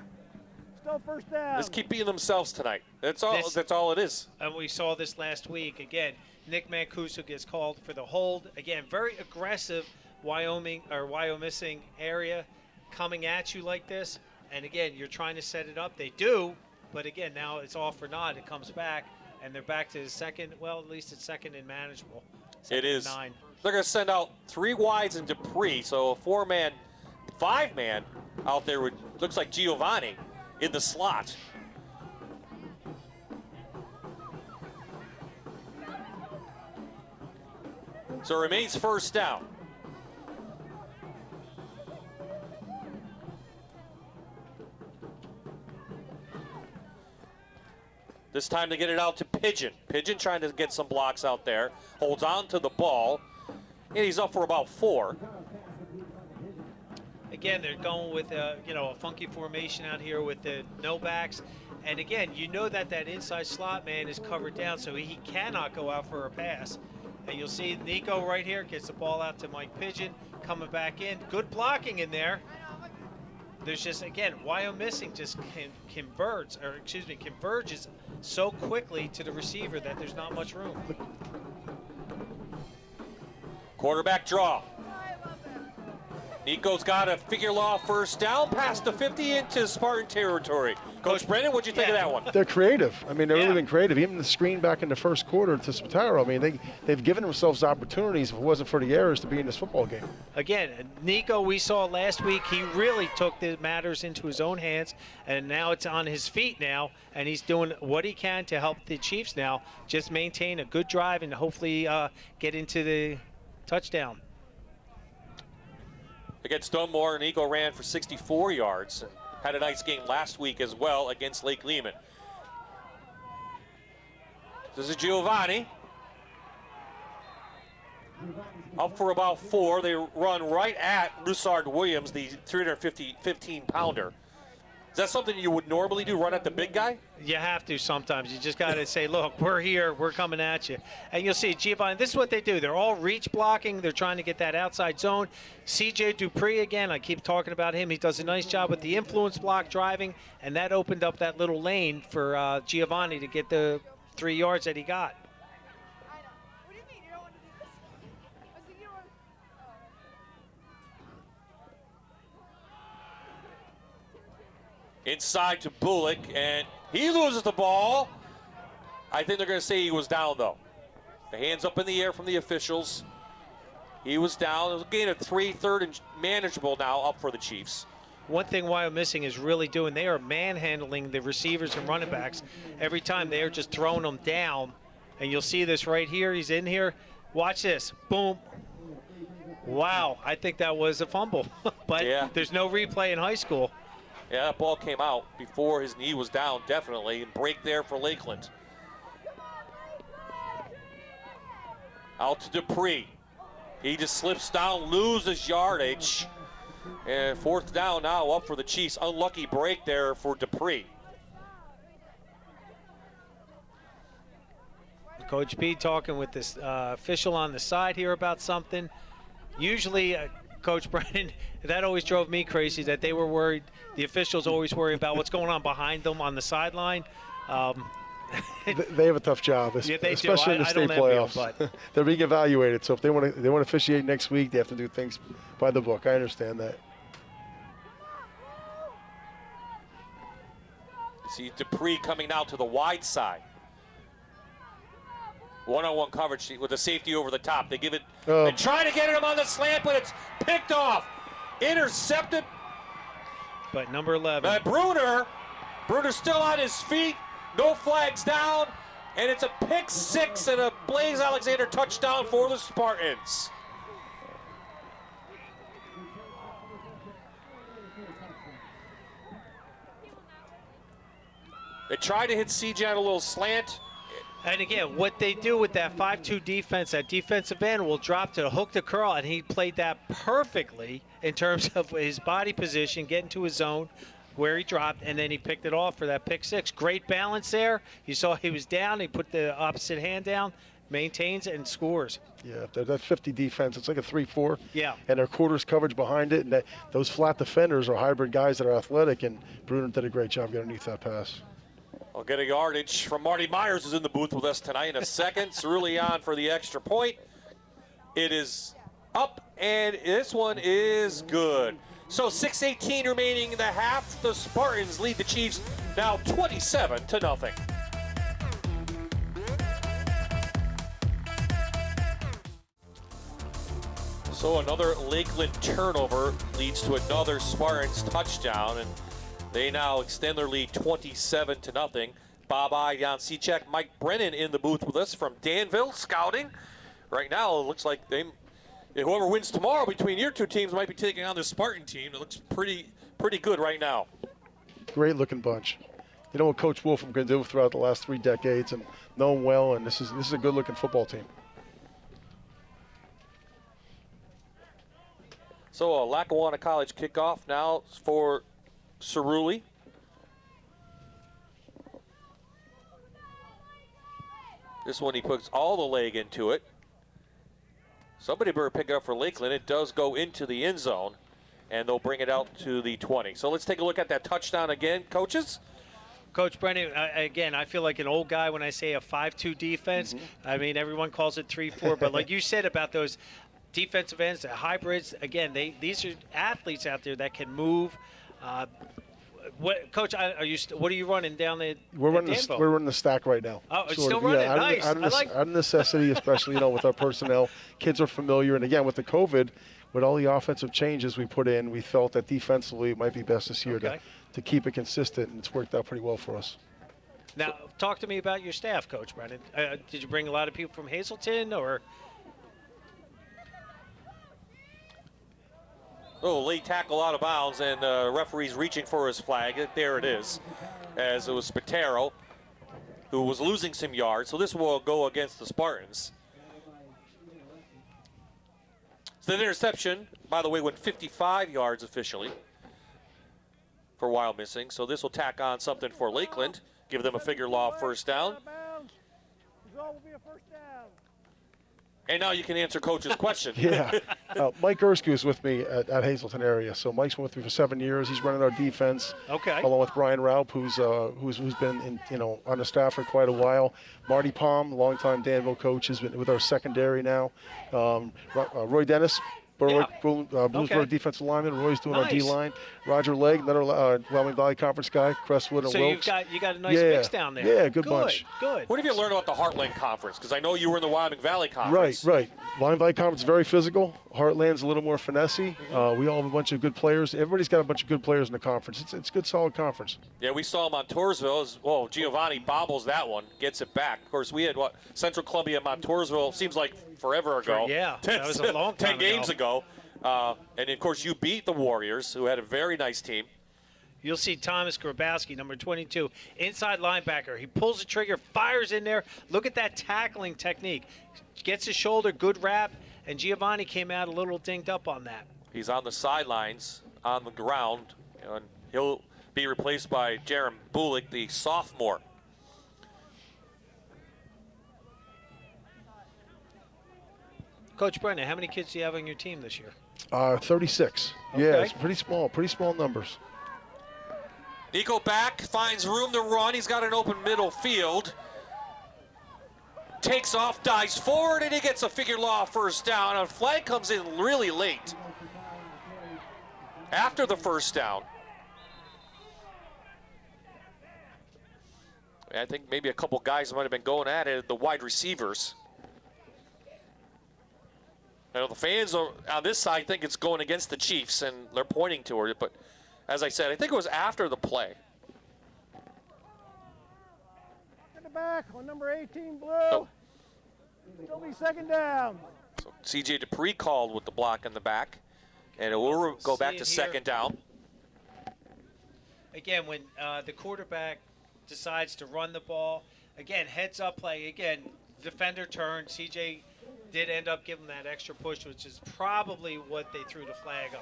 Still first down. Just keep being themselves tonight. That's all it is. And we saw this last week. Again, Nick Mancuso gets called for the hold. Again, very aggressive Wyomissing area coming at you like this. And again, you're trying to set it up. They do, but again, now it's all for naught. It comes back, and they're back to the second. Well, at least it's second and manageable. It is. 9. They're going to send out 3 wides and Dupree, so a 4-man, 5-man out there looks like Giovanni in the slot. So it remains first down. This time to get it out to Pigeon. Pigeon trying to get some blocks out there. Holds on to the ball. And he's up for about 4. Again, they're going with a funky formation out here with the no backs. And again, you know that inside slot man is covered down, so he cannot go out for a pass. And you'll see Nico right here gets the ball out to Mike Pigeon, coming back in. Good blocking in there. There's just, again, Wyomissing just converges so quickly to the receiver that there's not much room. Quarterback draw. Nico's got a figure law first down, past the 50 into Spartan territory. Coach Brennan, what'd you think of that one? They're creative. I mean, they're really been creative. Even the screen back in the first quarter to Spataro, I mean, they've given themselves opportunities, if it wasn't for the errors, to be in this football game. Again, Nico, we saw last week, he really took the matters into his own hands, and now it's on his feet now, and he's doing what he can to help the Chiefs now just maintain a good drive and hopefully get into the touchdown. Against Dunmore, Nico ran for 64 yards. Had a nice game last week as well against Lake Lehman. This is Giovanni. Up for about 4. They run right at Lussard Williams, the 315-pounder. Is that something you would normally do, run at the big guy? You have to sometimes. You just got to say, look, we're here, we're coming at you. And you'll see Giovanni, this is what they do. They're all reach blocking. They're trying to get that outside zone. C.J. Dupree, again, I keep talking about him. He does a nice job with the influence block driving, and that opened up that little lane for Giovanni to get the 3 yards that he got. Inside to Bullock, and he loses the ball. I think they're going to say he was down, though. The hands up in the air from the officials. He was down. It was a gain of 3, third and manageable now up for the Chiefs. One thing Wyomissing is really doing, they are manhandling the receivers and running backs. Every time they are just throwing them down. And you'll see this right here. He's in here. Watch this. Boom. Wow. I think that was a fumble. But yeah, there's no replay in high school. Yeah, that ball came out before his knee was down, definitely. And break there for Lakeland. Out to Dupree. He just slips down, loses yardage. And 4th down now up for the Chiefs. Unlucky break there for Dupree. Coach B talking with this official on the side here about something. Usually, Coach Brennan, that always drove me crazy that they were worried. The officials always worry about what's going on behind them on the sideline. They have a tough job, especially in the state playoffs. They're being evaluated, so if they want to officiate next week, they have to do things by the book. I understand that. See Dupree coming now to the wide side. One-on-one coverage with a safety over the top. They give it. They try to get him on the slant, but it's picked off. Intercepted. But number 11. Bruner's still on his feet. No flags down. And it's a pick 6 and a Blaze Alexander touchdown for the Spartans. They try to hit CJ on a little slant. And again, what they do with that 5-2 defense, that defensive end will drop to hook the curl, and he played that perfectly in terms of his body position, getting to his zone where he dropped, and then he picked it off for that pick 6. Great balance there. You saw he was down. He put the opposite hand down, maintains, and scores. Yeah, that 50 defense, it's like a 3-4. Yeah. And their quarters coverage behind it, and those flat defenders are hybrid guys that are athletic, and Bruner did a great job getting underneath that pass. I'll get a yardage from Marty Myers, who's in the booth with us tonight in a second. Cerulli on for the extra point. It is up, and this one is good. So 6:18 remaining in the half. The Spartans lead the Chiefs now 27-0. So another Lakeland turnover leads to another Spartans touchdown, and they now extend their lead 27-0. Bob I, Jan Cechek, Mike Brennan in the booth with us from Danville scouting. Right now, it looks like whoever wins tomorrow between your two teams might be taking on the Spartan team. It looks pretty good right now. Great looking bunch. You know what Coach Wolfram can do throughout the last 3 decades, and know him well, and this is a good looking football team. So a Lackawanna College kickoff now for Cerulli. This one he puts all the leg into it. Somebody better pick it up for Lakeland. It does go into the end zone, and they'll bring it out to the 20. So let's take a look at that touchdown again, coaches. Coach Brennan, again, I feel like an old guy when I say a 5-2 defense. I mean, everyone calls it 3-4, but like you said about those defensive ends, the hybrids, again, these are athletes out there that can move. Coach, what are you running down there? We're running the stack right now. Oh, it's still running. Yeah, Nice. Out of necessity, especially with our personnel. Kids are familiar, and again with the COVID, with all the offensive changes we put in, we felt that defensively it might be best this year to keep it consistent, and it's worked out pretty well for us. Now, talk to me about your staff, Coach Brennan. Did you bring a lot of people from Hazleton, or? Oh, late tackle out of bounds, and referee's reaching for his flag. There it is, as it was Spataro who was losing some yards. So this will go against the Spartans. So the interception, by the way, went 55 yards officially for Wyomissing. So this will tack on something for Lakeland, give them a figure law first down. Result will be a first down. And now you can answer Coach's question. Yeah. Mike Erskine is with me at Hazleton area. So Mike's been with me for 7 years. He's running our defense. Okay. Along with Brian Raup, who's been on the staff for quite a while. Marty Palm, longtime Danville coach, has been with our secondary now. Roy Dennis, Bluesburg defensive lineman. Roy's doing our D-line. Roger Legg, another Wyoming Valley Conference guy. Crestwood and Wilkes. So you got a nice mix down there. Yeah, good bunch. Good. What have you learned about the Heartland Conference? Because I know you were in the Wyoming Valley Conference. Right. Wyoming Valley Conference is very physical. Heartland's a little more finessey. We all have a bunch of good players. Everybody's got a bunch of good players in the conference. It's a good, solid conference. Yeah, we saw him on Toursville. Giovanni bobbles that one, gets it back. Of course, we had Central Columbia, Montoursville. Seems like forever ago. Yeah, that was a long time 10 games ago. And, of course, you beat the Warriors, who had a very nice team. You'll see Thomas Grabowski, number 22, inside linebacker. He pulls the trigger, fires in there. Look at that tackling technique. Gets his shoulder, good wrap, and Giovanni came out a little dinged up on that. He's on the sidelines, on the ground, and he'll be replaced by Jaron Bulick, the sophomore. Coach Brennan, how many kids do you have on your team this year? 36. Okay. Yeah, it's pretty small numbers. Nico back, finds room to run. He's got an open middle field. Takes off, dives forward, and he gets a figure law first down. A flag comes in really late after the first down. I think maybe a couple guys might have been going at it, the wide receivers. Now, the fans are on this side think it's going against the Chiefs, and they're pointing toward it. But as I said, I think it was after the play. In the back on number 18, blue. Oh. Still be second down. So C.J. Dupree called with the block in the back, and it will go back to second down. Again, when the quarterback decides to run the ball, again, heads up play. Again, defender turned. C.J. did end up giving that extra push, which is probably what they threw the flag on.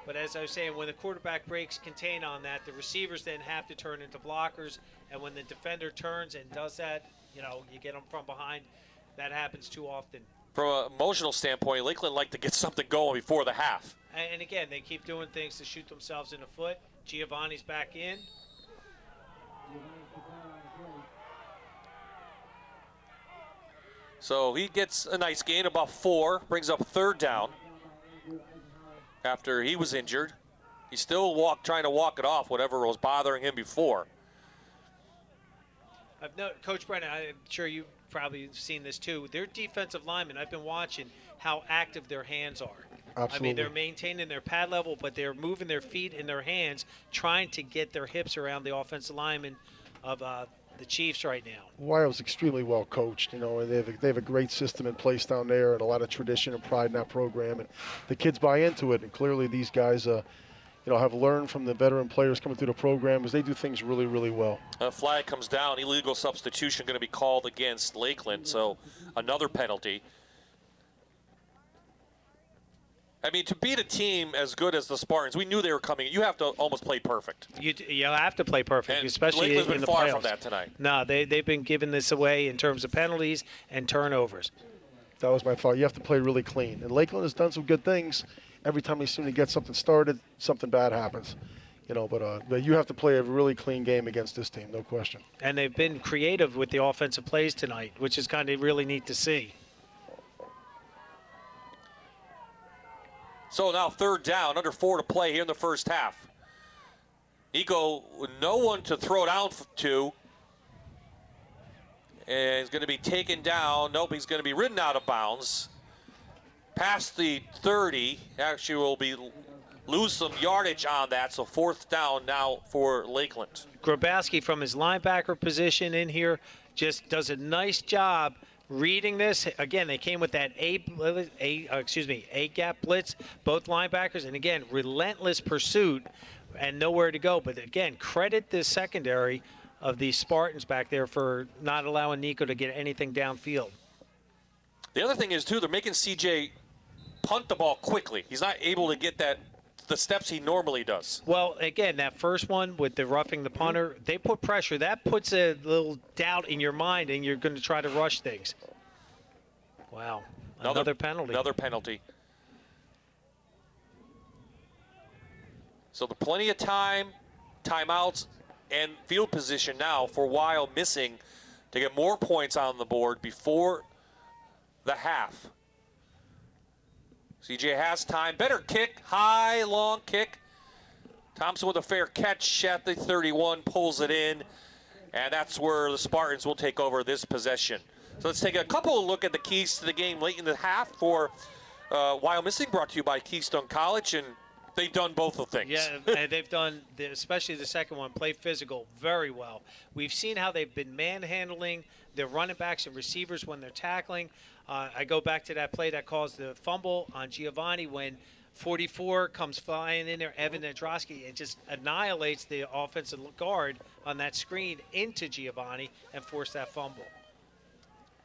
But as I was saying, when the quarterback breaks contain on that, the receivers then have to turn into blockers. And when the defender turns and does that, you get them from behind. That happens too often. From an emotional standpoint, Lakeland like to get something going before the half. And again, they keep doing things to shoot themselves in the foot. Giovanni's back in. So he gets a nice gain, about 4, brings up third down after he was injured. He's still trying to walk it off, whatever was bothering him before. Coach Brennan, I'm sure you've probably seen this too. Their defensive linemen, I've been watching how active their hands are. Absolutely. I mean, they're maintaining their pad level, but they're moving their feet and their hands, trying to get their hips around the offensive linemen of the Chiefs right now. Wyo's extremely well coached, and they have a great system in place down there, and a lot of tradition and pride in that program, and the kids buy into it. And clearly, these guys, have learned from the veteran players coming through the program, because they do things really, really well. A flag comes down, illegal substitution going to be called against Lakeland, so another penalty. I mean, to beat a team as good as the Spartans, we knew they were coming. You have to almost play perfect. You have to play perfect, and especially Lakeland's in the been far playoffs. from that tonight. No, they've been giving this away in terms of penalties and turnovers. That was my thought. You have to play really clean. And Lakeland has done some good things. Every time they seem to get something started, something bad happens. But you have to play a really clean game against this team, no question. And they've been creative with the offensive plays tonight, which is kind of really neat to see. So now third down, under 4 to play here in the first half. Nico, no one to throw down to. And he's going to be taken down. Nope, he's going to be ridden out of bounds. Past the 30. Actually, will lose some yardage on that. So fourth down now for Lakeland. Grabowski from his linebacker position in here just does a nice job reading this. Again, they came with that A-gap blitz, both linebackers. And again, relentless pursuit and nowhere to go. But again, credit the secondary of the Spartans back there for not allowing Nico to get anything downfield. The other thing is, too, they're making CJ punt the ball quickly. He's not able to get that the steps he normally does. Well, again, that first one with the roughing the punter, they put pressure. That puts a little doubt in your mind, and you're going to try to rush things. Wow. Another penalty. Another penalty. So the plenty of time, timeouts, and field position now for Wyomissing to get more points on the board before the half. CJ has time. Better kick. High, long kick. Thompson with a fair catch at the 31, pulls it in. And that's where the Spartans will take over this possession. So let's take a couple of look at the keys to the game late in the half for Wyomissing, brought to you by Keystone College. And they've done both of things. Yeah, and they've done, especially the second one, play physical very well. We've seen how they've been manhandling their running backs and receivers when they're tackling. I go back to that play that caused the fumble on Giovanni when 44 comes flying in there, Evan Nadrowski, and just annihilates the offensive guard on that screen into Giovanni and forced that fumble.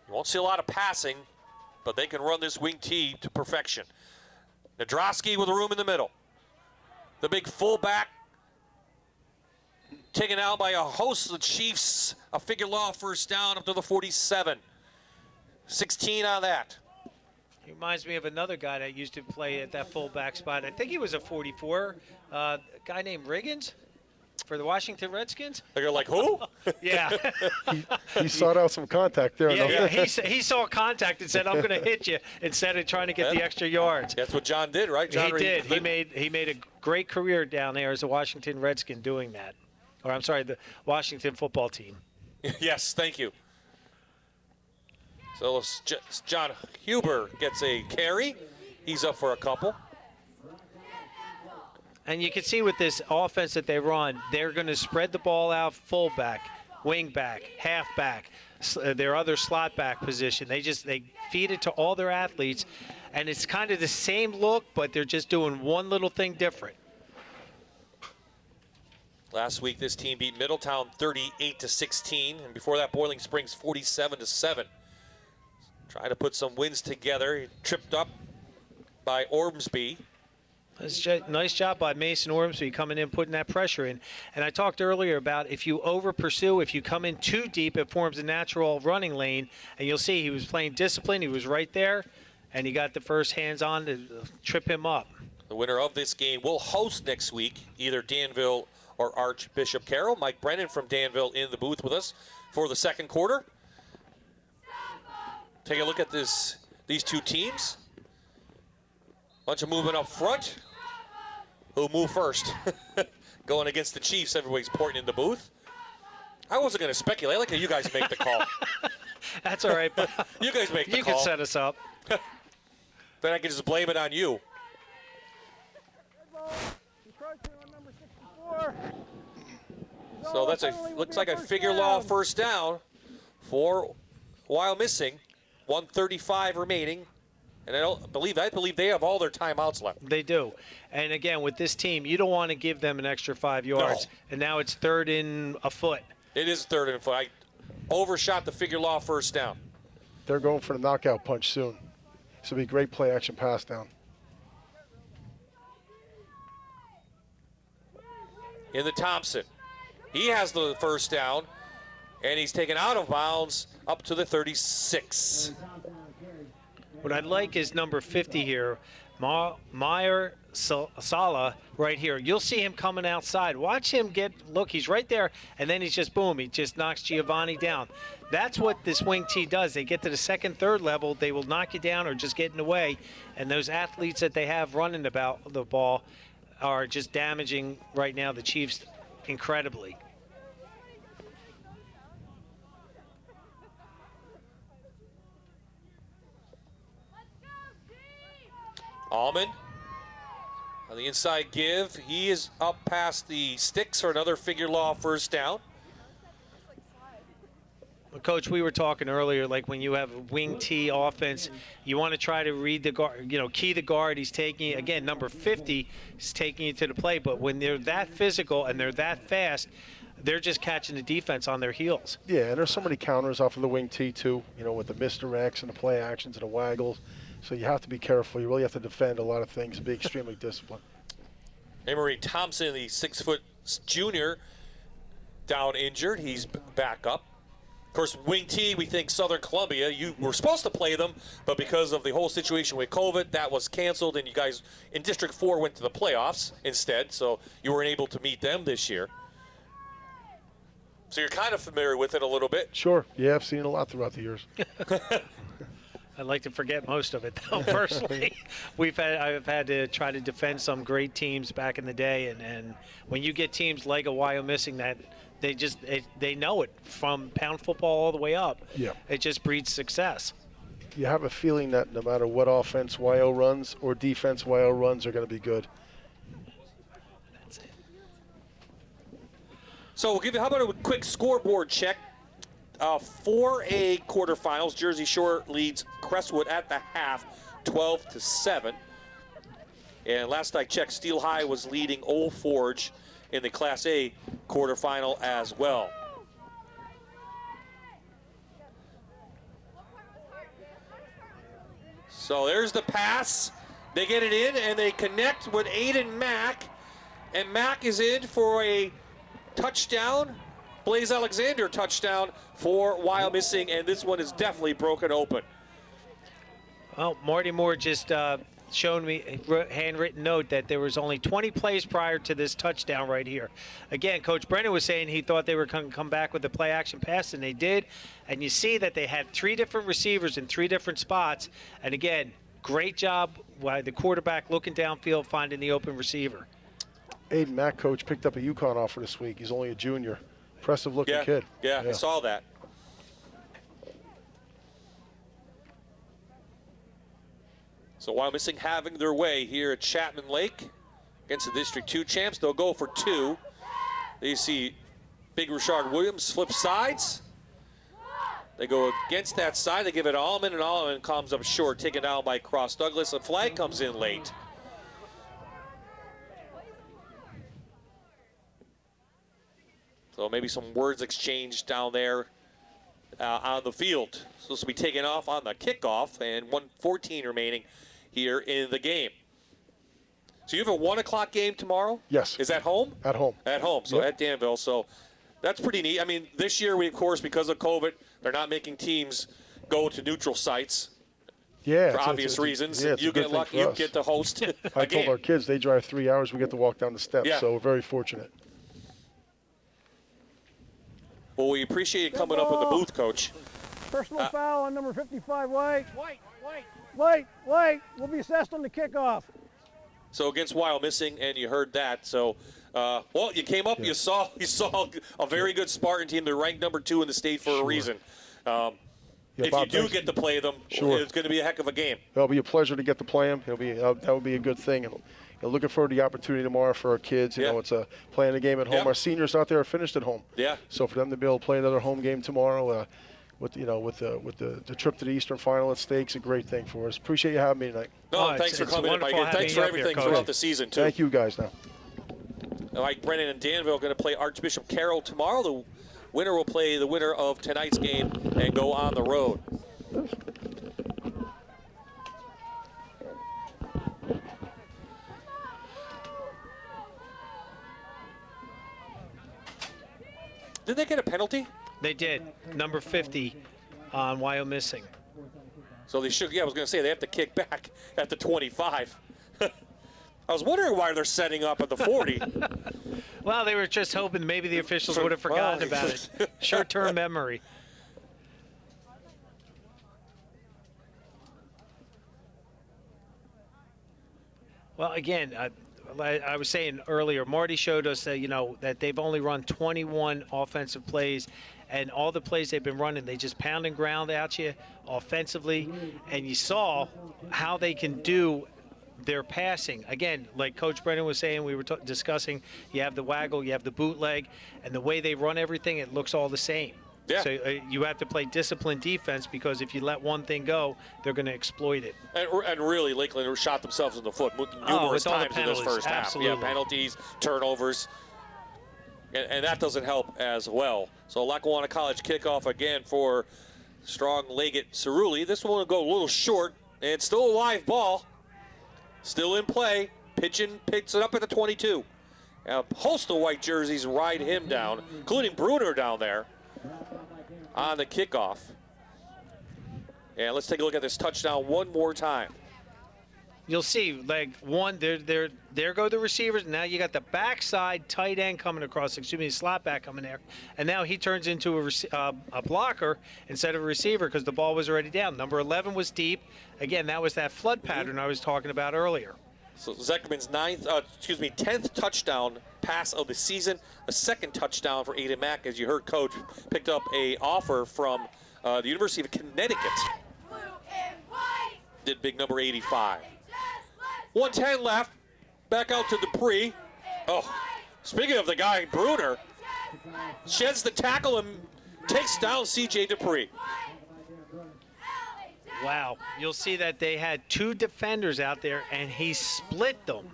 You won't see a lot of passing, but they can run this wing T to perfection. Nadrowski with room in the middle. The big fullback taken out by a host of the Chiefs. A figure law first down up to the 47. 16 on that. He reminds me of another guy that used to play at that fullback spot. I think he was a 44, a guy named Riggins for the Washington Redskins. They're like, who? Yeah. He sought out some contact there. Yeah, he saw contact and said, I'm going to hit you instead of trying to get the extra yards. That's what John did, right? John he did. He made a great career down there as a Washington Redskin doing that. Or I'm sorry, the Washington football team. Yes, thank you. So John Huber gets a carry. He's up for a couple. And you can see with this offense that they run, they're going to spread the ball out fullback, wingback, halfback, their other slot back position. They feed it to all their athletes, and it's kind of the same look, but they're just doing one little thing different. Last week, this team beat Middletown 38-16, and before that, Boiling Springs 47-7. Trying to put some wins together. He tripped up by Ormsby. Nice job by Mason Ormsby coming in, putting that pressure in. And I talked earlier about if you over-pursue, if you come in too deep, it forms a natural running lane. And you'll see he was playing discipline. He was right there, and he got the first hands on to trip him up. The winner of this game will host next week either Danville or Archbishop Carroll. Mike Brennan from Danville in the booth with us for the second quarter. Take a look at these two teams. Bunch of movement up front. Who'll move first? Going against the Chiefs, everybody's pointing in the booth. I wasn't going to speculate. I like how you guys make the call. That's all right. You guys make the call. You can set us up. Then I can just blame it on you. So that's looks like a figure law first down for Wyomissing. 1:35 remaining. And I believe they have all their timeouts left. They do. And again, with this team, you don't want to give them an extra 5 yards. No. And now it's 3rd and a foot. It is 3rd and a foot. I overshot the figure law first down. They're going for the knockout punch soon. This will be a great play action pass down. In the Thompson. He has the first down, and he's taken out of bounds up to the 36. What I like is number 50 here, Meyer Sala right here. You'll see him coming outside. Watch him look, he's right there, and then he's just, boom, he just knocks Giovanni down. That's what this wing T does. They get to the 2nd, 3rd level, they will knock you down or just get in the way, and those athletes that they have running about the ball are just damaging right now the Chiefs incredibly. Allman on the inside give. He is up past the sticks for another figure law first down. Well, Coach, we were talking earlier, like when you have a wing T offense, you want to try to read the guard, key the guard. He's taking, again, number 50 is taking you to the play. But when they're that physical and they're that fast, they're just catching the defense on their heels. Yeah, and there's so many counters off of the wing T too, with the misdirects and the play actions and the waggles. So you have to be careful. You really have to defend a lot of things and be extremely disciplined. Emery Thompson, the 6-foot junior, down injured. He's back up. Of course, Wing T, we think Southern Columbia. You were supposed to play them, but because of the whole situation with COVID, that was canceled, and you guys in District 4 went to the playoffs instead, so you weren't able to meet them this year. So you're kind of familiar with it a little bit. Sure. Yeah, I've seen it a lot throughout the years. I'd like to forget most of it, though, personally. I've had to try to defend some great teams back in the day, and when you get teams like a Wyomissing that they know it from pound football all the way up, it just breeds success. You have a feeling that no matter what offense YO runs or defense YO runs are going to be good. That's it. So we'll give you, how about a quick scoreboard check? 4A quarterfinals. Jersey Shore leads Crestwood at the half, 12-7. And last I checked, Steel High was leading Old Forge in the Class A quarterfinal as well. So there's the pass. They get it in and they connect with Aiden Mack. And Mack is in for a touchdown. Blaze Alexander touchdown for Wyomissing, and this one is definitely broken open. Well, Marty Moore just shown me a handwritten note that there was only 20 plays prior to this touchdown right here. Again, Coach Brennan was saying he thought they were going to come back with the play action pass, and they did. And you see that they had 3 different receivers in 3 different spots. And again, great job by the quarterback looking downfield, finding the open receiver. Aiden Mack, coach, picked up a UConn offer this week. He's only a junior. Impressive looking kid. Yeah, I saw that. So Wyomissing having their way here at Chapman Lake against the District 2 champs. They'll go for 2. You see Big Rashard Williams flip sides. They go against that side. They give it to Allman, and Allman comes up short, taken down by Cross Douglas. A flag comes in late. So maybe some words exchanged down there on the field. Supposed to be taken off on the kickoff, and 1:14 remaining here in the game. So you have a 1 o'clock game tomorrow? Yes. Is that home? At home. At home, so at Danville. So that's pretty neat. I mean, this year, we, of course, because of COVID, they're not making teams go to neutral sites. Yeah, for obvious reasons. Yeah, you get lucky, you get to host I told our kids they drive 3 hours, we get to walk down the steps, so we're very fortunate. Well, we appreciate you coming up with the booth, Coach. Personal foul on number 55, White. White. Will be assessed on the kickoff. So against Wyomissing, and you heard that. So, well, you came up, you saw a very good Spartan team. They're ranked number 2 in the state for a reason. If you do get to play them, it's going to be a heck of a game. It'll be a pleasure to get to play them. That would be a good thing. Looking forward to the opportunity tomorrow for our kids. You know, it's playing a game at home. Our seniors out there are finished at home. Yeah. So for them to be able to play another home game tomorrow, with the trip to the Eastern Final at stake, a great thing for us. Appreciate you having me tonight. No, thanks for coming in, Mike. And thanks for everything throughout the season too. Thank you guys. Now, Mike Brennan and Danville are going to play Archbishop Carroll tomorrow. The winner will play the winner of tonight's game and go on the road. Did they get a penalty? They did. Number 50 on Wyomissing. So they should, I was going to say, they have to kick back at the 25. I was wondering why they're setting up at the 40. Well, they were just hoping maybe the officials would have forgotten about it. Short-term memory. Well, again, I was saying earlier, Marty showed us that, that they've only run 21 offensive plays, and all the plays they've been running, they just pound and ground at you offensively, and you saw how they can do their passing. Again, like Coach Brennan was saying, we were discussing, you have the waggle, you have the bootleg, and the way they run everything, it looks all the same. Yeah. So you have to play disciplined defense, because if you let one thing go, they're going to exploit it. And really, Lakeland shot themselves in the foot numerous times in this first half. Yeah, penalties, turnovers, and that doesn't help as well. So Lackawanna College kickoff again for strong Leggett Cerulli. This one will go a little short, and it's still a live ball, still in play. Pigeon picks it up at the 22. A host of white jerseys ride him down, including Bruner down there on the kickoff. And let's take a look at this touchdown one more time. You'll see, like, one, there go the receivers. Now you got the backside tight end coming across, the slot back coming there. And now he turns into a blocker instead of a receiver because the ball was already down. Number 11 was deep. Again, that was that flood pattern I was talking about earlier. So Zekerman's 10th touchdown pass of the season, a second touchdown for Aiden Mack. As you heard, Coach picked up a offer from the University of Connecticut. Did big number 85. 1:10 left. Back out to Dupree. Oh, speaking of the guy, Bruner sheds the tackle and takes down C.J. Dupree. Wow, you'll see that they had two defenders out there, and he split them.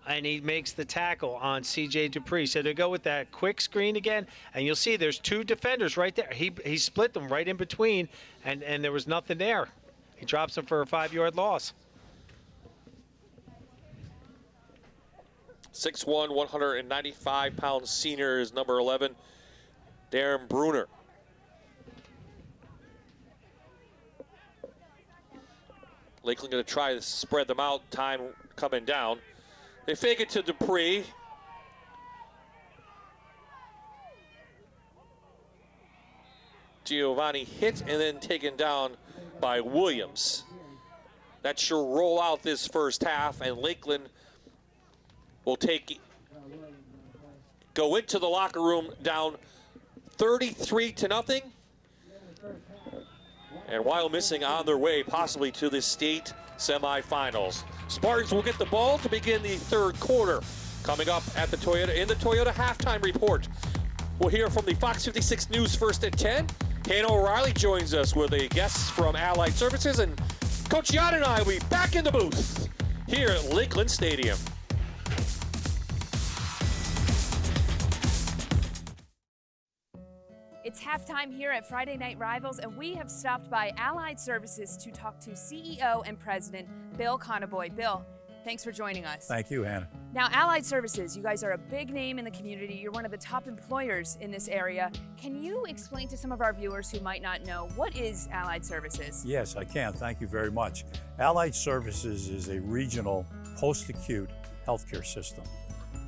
And he makes the tackle on C.J. Dupree. So they go with that quick screen again, and you'll see there's two defenders right there. He split them right in between, and there was nothing there. He drops them for a 5-yard loss. 6'1", 195-pound senior is number 11, Darren Bruner. Lakeland going to try to spread them out, time coming down. They fake it to Dupree. Giovanni hit and then taken down by Williams. That should roll out this first half, and Lakeland will go into the locker room down 33-0. And Wyomissing on their way possibly to the state semifinals. Spartans will get the ball to begin the third quarter. Coming up at the Toyota halftime report, we'll hear from the Fox 56 News first at 10. Hannah O'Reilly joins us with a guest from Allied Services, and Coach Yad and I will be back in the booth here at Lakeland Stadium. It's halftime here at Friday Night Rivals, and we have stopped by Allied Services to talk to CEO and President Bill Conaboy. Bill, thanks for joining us. Thank you, Hannah. Now, Allied Services, you guys are a big name in the community. You're one of the top employers in this area. Can you explain to some of our viewers who might not know, what is Allied Services? Yes, I can. Thank you very much. Allied Services is a regional post-acute healthcare system.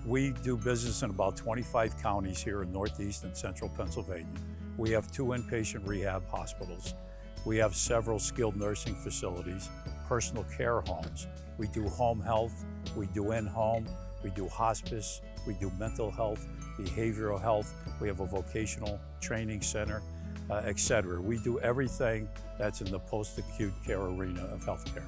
We do business in about 25 counties here in Northeast and Central Pennsylvania. We have 2 inpatient rehab hospitals. We have several skilled nursing facilities, personal care homes. We do home health, we do in-home, we do hospice, we do mental health, behavioral health. We have a vocational training center, etc. We do everything that's in the post-acute care arena of healthcare.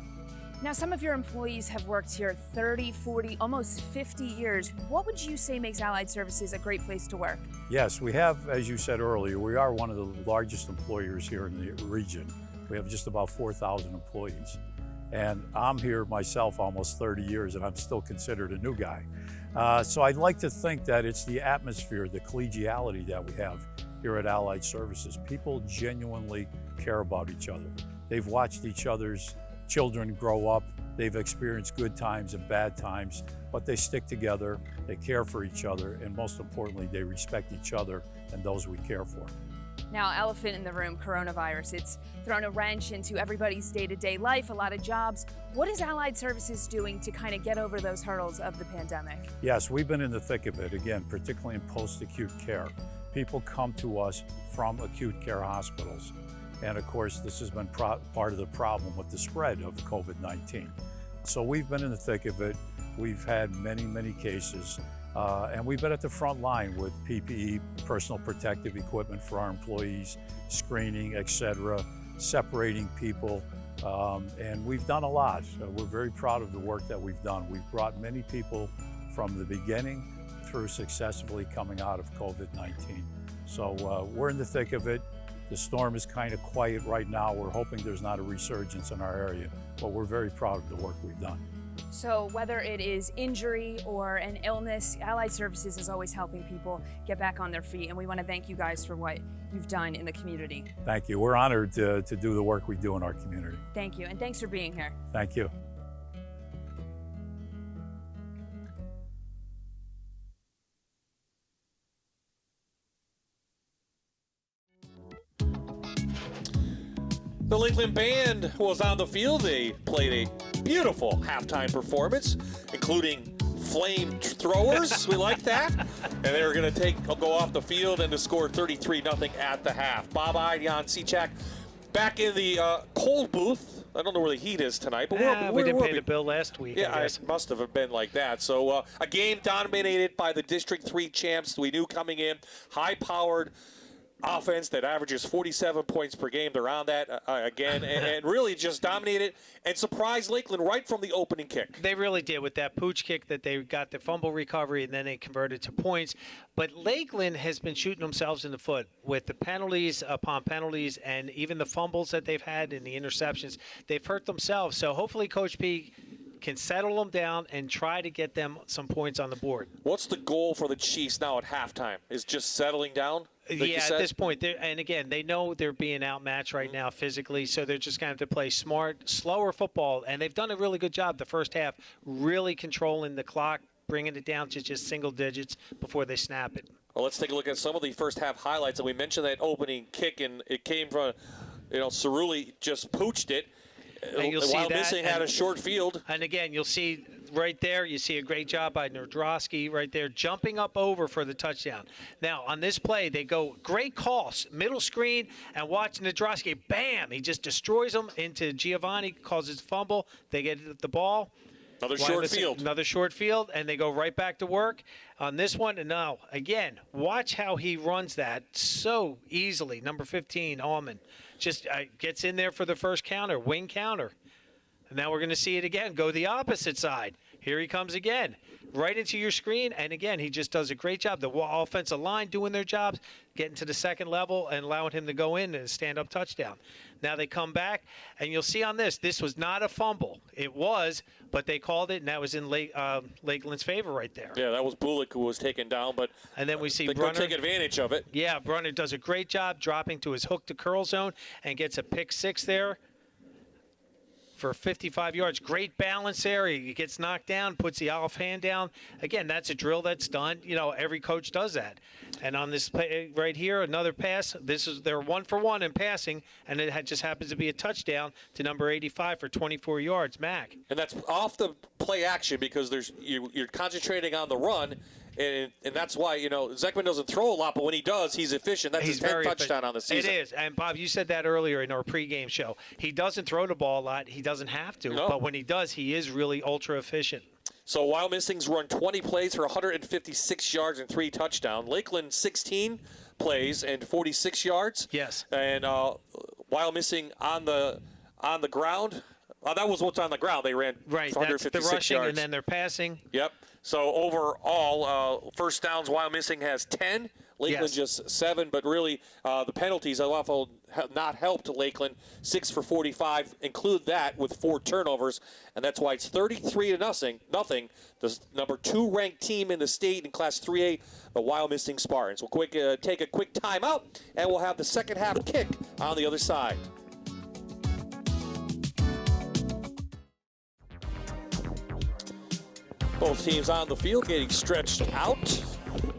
Now, some of your employees have worked here 30, 40, almost 50 years. What would you say makes Allied Services a great place to work? Yes, we have, as you said earlier, we are one of the largest employers here in the region. We have just about 4,000 employees. And I'm here myself almost 30 years, and I'm still considered a new guy. So I'd like to think that it's the atmosphere, the collegiality that we have here at Allied Services. People genuinely care about each other. They've watched each other's children grow up. They've experienced good times and bad times, but they stick together, they care for each other, and most importantly, they respect each other and those we care for. Now, elephant in the room, coronavirus. It's thrown a wrench into everybody's day-to-day life, a lot of jobs. What is Allied Services doing to kind of get over those hurdles of the pandemic? Yes, we've been in the thick of it, again, particularly in post-acute care. People come to us from acute care hospitals. And of course, this has been part of the problem with the spread of COVID-19. So we've been in the thick of it. We've had many, many cases. And we've been at the front line with PPE, personal protective equipment for our employees, screening, etc., separating people. And we've done a lot. We're very proud of the work that we've done. We've brought many people from the beginning through successfully coming out of COVID-19. So we're in the thick of it. The storm is kind of quiet right now. We're hoping there's not a resurgence in our area, but we're very proud of the work we've done. So whether it is injury or an illness, Allied Services is always helping people get back on their feet, and we want to thank you guys for what you've done in the community. Thank you. We're honored to do the work we do in our community. Thank you, and thanks for being here. Thank you. The Lakeland band was on the field. They played a beautiful halftime performance, including flame throwers. We like that. And they were going to go off the field and to score 33-0 at the half. Bob Jan Cechak back in the cold booth. I don't know where the heat is tonight, but we didn't pay the bill last week. Yeah, it must have been like that. So a game dominated by the District 3 champs. We knew coming in, high-powered offense that averages 47 points per game. They're on that again, and really just dominated and surprised Lakeland right from the opening kick. They really did with that pooch kick that they got the fumble recovery and then they converted to points. But Lakeland has been shooting themselves in the foot with the penalties upon penalties and even the fumbles that they've had and the interceptions. They've hurt themselves. So hopefully Coach P can settle them down and try to get them some points on the board. What's the goal for the Chiefs now at halftime? Is just settling down? Yeah, at this point, and again, they know they're being outmatched right now physically, so they're just going to have to play smart, slower football, and they've done a really good job the first half, really controlling the clock, bringing it down to just single digits before they snap it. Well, let's take a look at some of the first half highlights, and we mentioned that opening kick, and it came from, Cerulli just pooched it. And you'll see Wyomissing had a short field. And again, you'll see right there, you see a great job by Nerdrosky right there, jumping up over for the touchdown. Now, on this play, they go great calls, middle screen, and watch Nerdrosky, bam, he just destroys them into Giovanni, causes fumble. They get the ball. Another short field. Another short field, and they go right back to work on this one. And now, again, watch how he runs that so easily. Number 15, Allman, just gets in there for the first counter, wing counter. And now we're going to see it again, go the opposite side. Here he comes again, right into your screen. And again, he just does a great job. The offensive line doing their jobs, getting to the second level and allowing him to go in and stand-up touchdown. Now they come back, and you'll see on this was not a fumble. It was, but they called it, and that was in Lakeland's favor right there. Yeah, that was Bullock who was taken down, but and then we see they Brunner take advantage of it. Yeah, Brunner does a great job dropping to his hook-to-curl zone and gets a pick six there for 55 yards. Great balance there. He gets knocked down, puts the offhand down. Again, that's a drill that's done. Every coach does that. And on this play right here, another pass. They're 1-for-1 in passing, and it just happens to be a touchdown to number 85 for 24 yards, Mac. And that's off the play action because you're concentrating on the run. And that's why, Zekman doesn't throw a lot, but when he does, he's efficient. That's his 10th touchdown on the season. It is. And, Bob, you said that earlier in our pregame show. He doesn't throw the ball a lot. He doesn't have to. No. But when he does, he is really ultra-efficient. So Wyomissing's run 20 plays for 156 yards and 3 touchdowns. Lakeland 16 plays and 46 yards. Yes. And Wyomissing on the ground. That was what's on the ground. They ran 156 that's the rushing, yards. And then they're passing. Yep. So overall, first downs, Wyomissing has 10. Lakeland just 7, but really the penalties have not helped Lakeland. 6 for 45, include that with 4 turnovers, and that's why it's 33-0. The number 2 ranked team in the state in Class 3A, the Wyomissing Spartans. We'll take a quick timeout, and we'll have the second half kick on the other side. Both teams on the field getting stretched out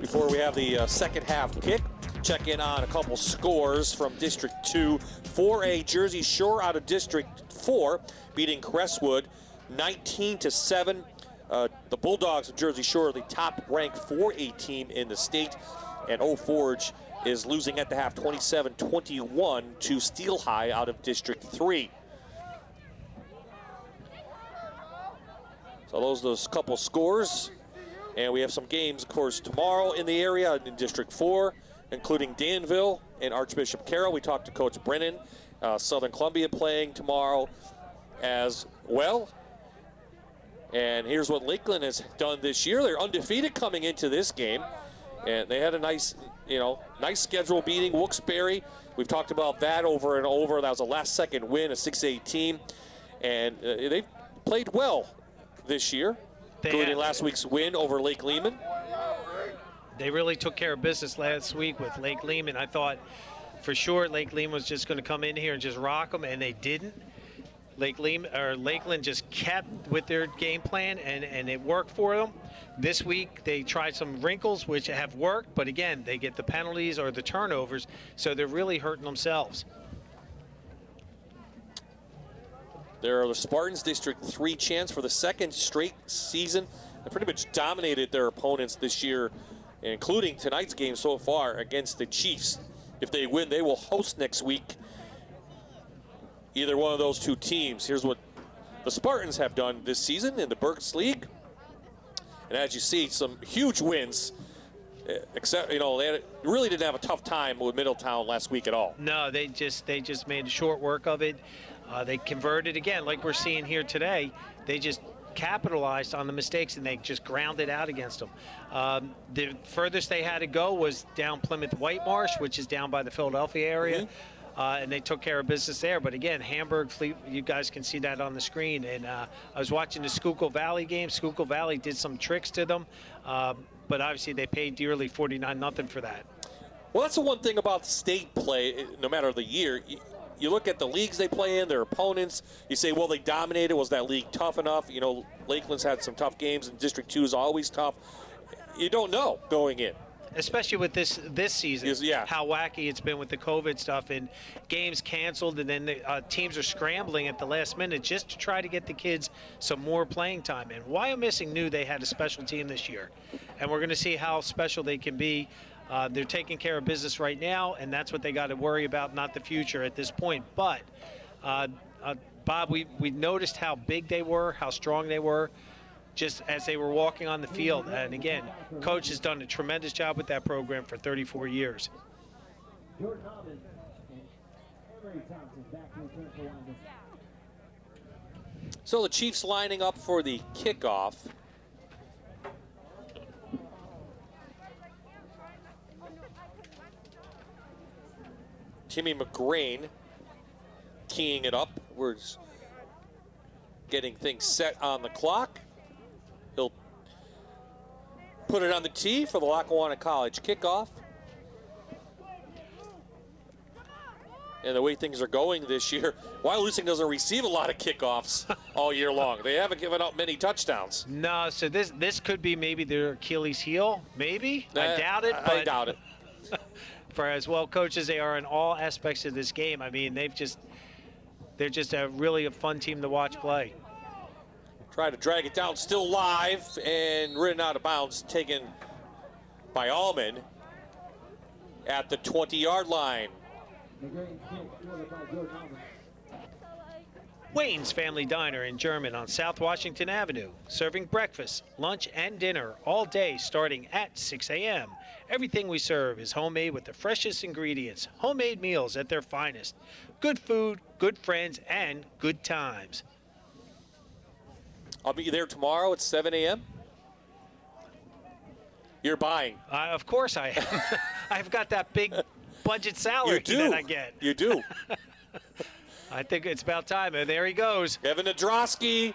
before we have the second half kick. Check in on a couple scores from District 2. 4A Jersey Shore out of District 4 beating Crestwood 19-7. The Bulldogs of Jersey Shore are the top-ranked 4A team in the state. And Old Forge is losing at the half 27-21 to Steel High out of District 3. So those couple scores, and we have some games, of course, tomorrow in the area in District 4, including Danville and Archbishop Carroll. We talked to Coach Brennan. Southern Columbia playing tomorrow as well. And here's what Lakeland has done this year. They're undefeated coming into this game, and they had a nice schedule beating Wilkes-Barre. We've talked about that over and over. That was a last-second win, a 6A team, and they've played well this year, including last week's win over Lake Lehman. They really took care of business last week with Lake Lehman. I thought for sure Lake Lehman was just going to come in here and just rock them, and they didn't. Lakeland just kept with their game plan, and it worked for them. This week they tried some wrinkles which have worked, but again, they get the penalties or the turnovers, so they're really hurting themselves. They're the Spartans District 3 champs for the second straight season. They pretty much dominated their opponents this year, including tonight's game so far against the Chiefs. If they win, they will host next week either one of those two teams. Here's what the Spartans have done this season in the Berks League. And as you see, some huge wins. Except, you know, they really didn't have a tough time with Middletown last week at all. No, they just made short work of it. They converted again, like we're seeing here today. They just capitalized on the mistakes and they just ground it out against them. The furthest they had to go was down Plymouth Whitemarsh, which is down by the Philadelphia area. And they took care of business there. But again, Hamburg, Fleet, you guys can see that on the screen. And I was watching the Schuylkill Valley game. Schuylkill Valley did some tricks to them, but obviously they paid dearly, 49-0 for that. Well, that's the one thing about state play, no matter the year. You look at the leagues they play in, their opponents, you say, well, they dominated. Was that league tough enough? You know, Lakeland's had some tough games, and District 2 is always tough. You don't know going in. Especially with this season, how wacky it's been with the COVID stuff and games canceled, and then the teams are scrambling at the last minute just to try to get the kids some more playing time. And Wyomissing knew they had a special team this year, and we're going to see how special they can be. They're taking care of business right now, and that's what they got to worry about, not the future at this point. But, Bob, we noticed how big they were, how strong they were, just as they were walking on the field. And again, Coach has done a tremendous job with that program for 34 years. So the Chiefs lining up for the kickoff. Timmy McGrain keying it up. We're getting things set on the clock. He'll put it on the tee for the Lackawanna College kickoff. And the way things are going this year, Wyomissing doesn't receive a lot of kickoffs all year long. They haven't given up many touchdowns. No, so this could be maybe their Achilles heel, maybe. I doubt it. I doubt it. For as well coached as they are in all aspects of this game, I mean, they're just really a fun team to watch play. Try to drag it down, still live, and ridden out of bounds, taken by Allman at the 20-yard line. Wayne's Family Diner in German on South Washington Avenue, serving breakfast, lunch, and dinner all day starting at 6 a.m. Everything we serve is homemade with the freshest ingredients, homemade meals at their finest. Good food, good friends, and good times. I'll be there tomorrow at 7 a.m. You're buying. Of course I am. I've got that big budget salary that I get. You do. I think it's about time. And there he goes. Evan Nadrosky,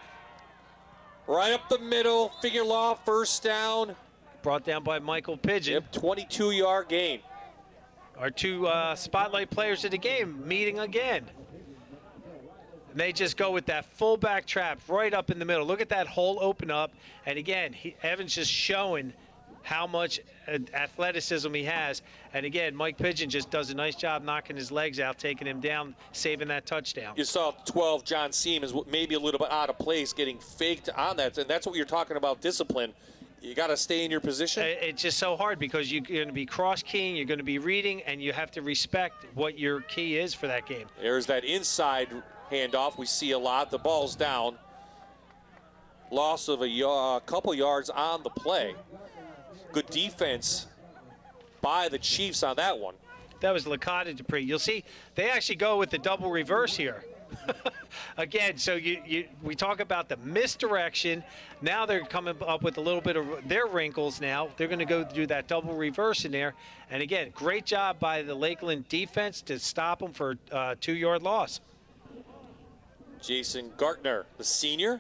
right up the middle, figure law, first down. Brought down by Michael Pigeon. Yep, 22-yard gain. Our two spotlight players of the game meeting again. And they just go with that fullback trap right up in the middle. Look at that hole open up. And again, Evan's just showing how much athleticism he has. And again, Mike Pigeon just does a nice job knocking his legs out, taking him down, saving that touchdown. You saw 12, John Siemens, maybe a little bit out of place, getting faked on that. And that's what you're talking about, discipline. You got to stay in your position. It's just so hard because you're going to be cross-keying, you're going to be reading, and you have to respect what your key is for that game. There's that inside handoff we see a lot. The ball's down. Loss of a couple yards on the play. Good defense by the Chiefs on that one. That was Licata Dupree. You'll see they actually go with the double reverse here. Again, so we talk about the misdirection. Now they're coming up with a little bit of their wrinkles now. They're going to go do that double reverse in there. And again, great job by the Lakeland defense to stop them for a 2-yard loss. Jason Gartner, the senior,